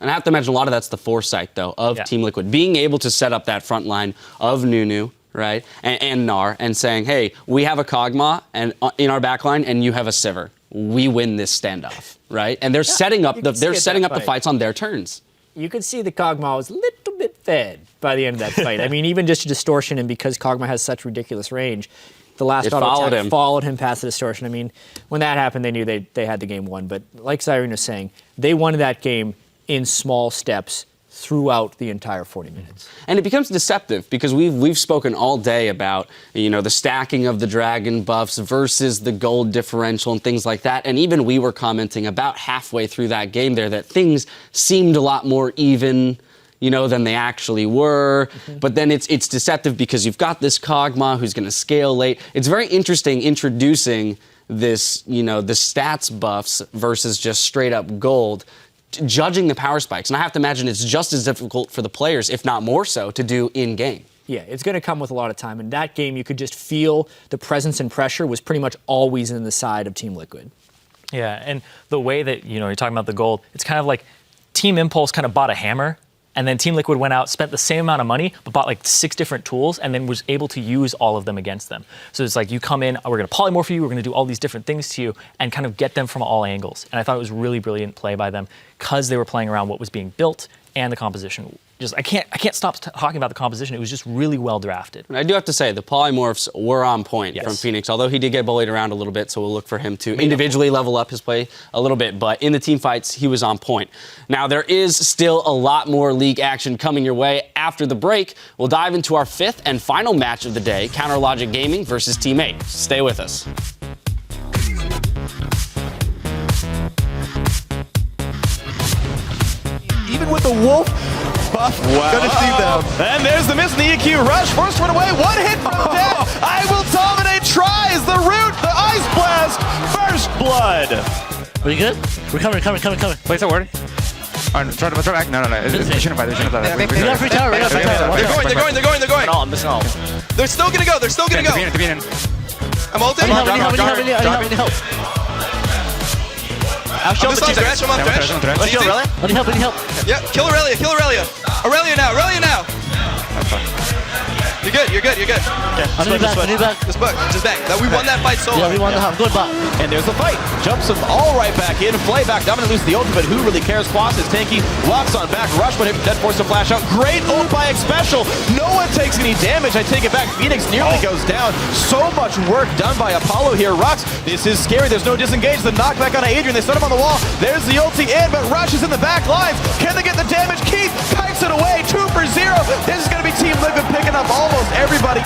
And I have to imagine a lot of that's the foresight, though, of Team Liquid. Being able to set up that front line of Nunu, right, and Gnar, and saying, hey, we have a Kog'Maw and in our backline, and you have a Sivir. We win this standoff, right? And they're setting up the fights on their turns. You could see the Kog'Maw was a little bit fed by the end of that fight. I mean, even just a distortion, and because Kog'Maw has such ridiculous range, the last auto attack followed him past the distortion. I mean, when that happened, they knew they had the game won. But like Zareen was saying, they won that game in small steps throughout the entire 40 minutes. And it becomes deceptive because we've spoken all day about, the stacking of the dragon buffs versus the gold differential and things like that. And even we were commenting about halfway through that game there that things seemed a lot more even, than they actually were. Mm-hmm. But then it's deceptive because you've got this Kog'Maw who's going to scale late. It's very interesting introducing this, the stats buffs versus just straight up gold, judging the power spikes. And I have to imagine it's just as difficult for the players, if not more so, to do in-game. Yeah, it's going to come with a lot of time. In that game, you could just feel the presence and pressure was pretty much always in the side of Team Liquid. Yeah, and the way that, you're talking about the gold, it's kind of like Team Impulse kind of bought a hammer, and then Team Liquid went out, spent the same amount of money, but bought like 6 different tools, and then was able to use all of them against them. So it's like, you come in, we're going to polymorph you, we're going to do all these different things to you, and kind of get them from all angles. And I thought it was really brilliant play by them, because they were playing around what was being built and the composition. I can't stop talking about the composition. It was just really well drafted. And I do have to say, the polymorphs were on point from Phoenix, although he did get bullied around a little bit, so we'll look for him to individually level up his play a little bit. But in the team fights, he was on point. Now, there is still a lot more league action coming your way. After the break, we'll dive into our 5th and final match of the day, Counter Logic Gaming versus Team 8. Stay with us. Even with the wolf buff, gonna see them. And there's the miss in the EQ rush. First one away, one hit from dead. I will dominate, tries the root, the ice blast, first blood. Are you good? We're coming. Place a word. Try back. No. They shouldn't fight. We got free tower. They're going. I'm missing all. They're still gonna go. To be in. I'm ulting. I need help. I'll show I'm just on thresh. I'm on thresh. Let's show Aurelia. Let me help, let me help. Yeah, kill Aurelia, kill Aurelia. Aurelia now, Aurelia now. You're good, you're good, you're good. I need back. Just back. We won that fight solo. Yeah, we won the half. Good back. And there's the fight. Jumps them all right back in. Flayback, Dominant loses the ultimate. Who really cares? Quas is tanky. Locks on back. Rush, but Dead forced to flash out. Great ult by Xpecial. No one takes any damage. I take it back. Phoenix nearly goes down. So much work done by Apollo here. Rux, this is scary. There's no disengage. The knockback on Adrian. They set him on the wall. There's the ulti in, but Rush is in the back lines. Can they get the damage? Keith kites it away. 2 for 0. This is going to be Team Liquid picking up almost everybody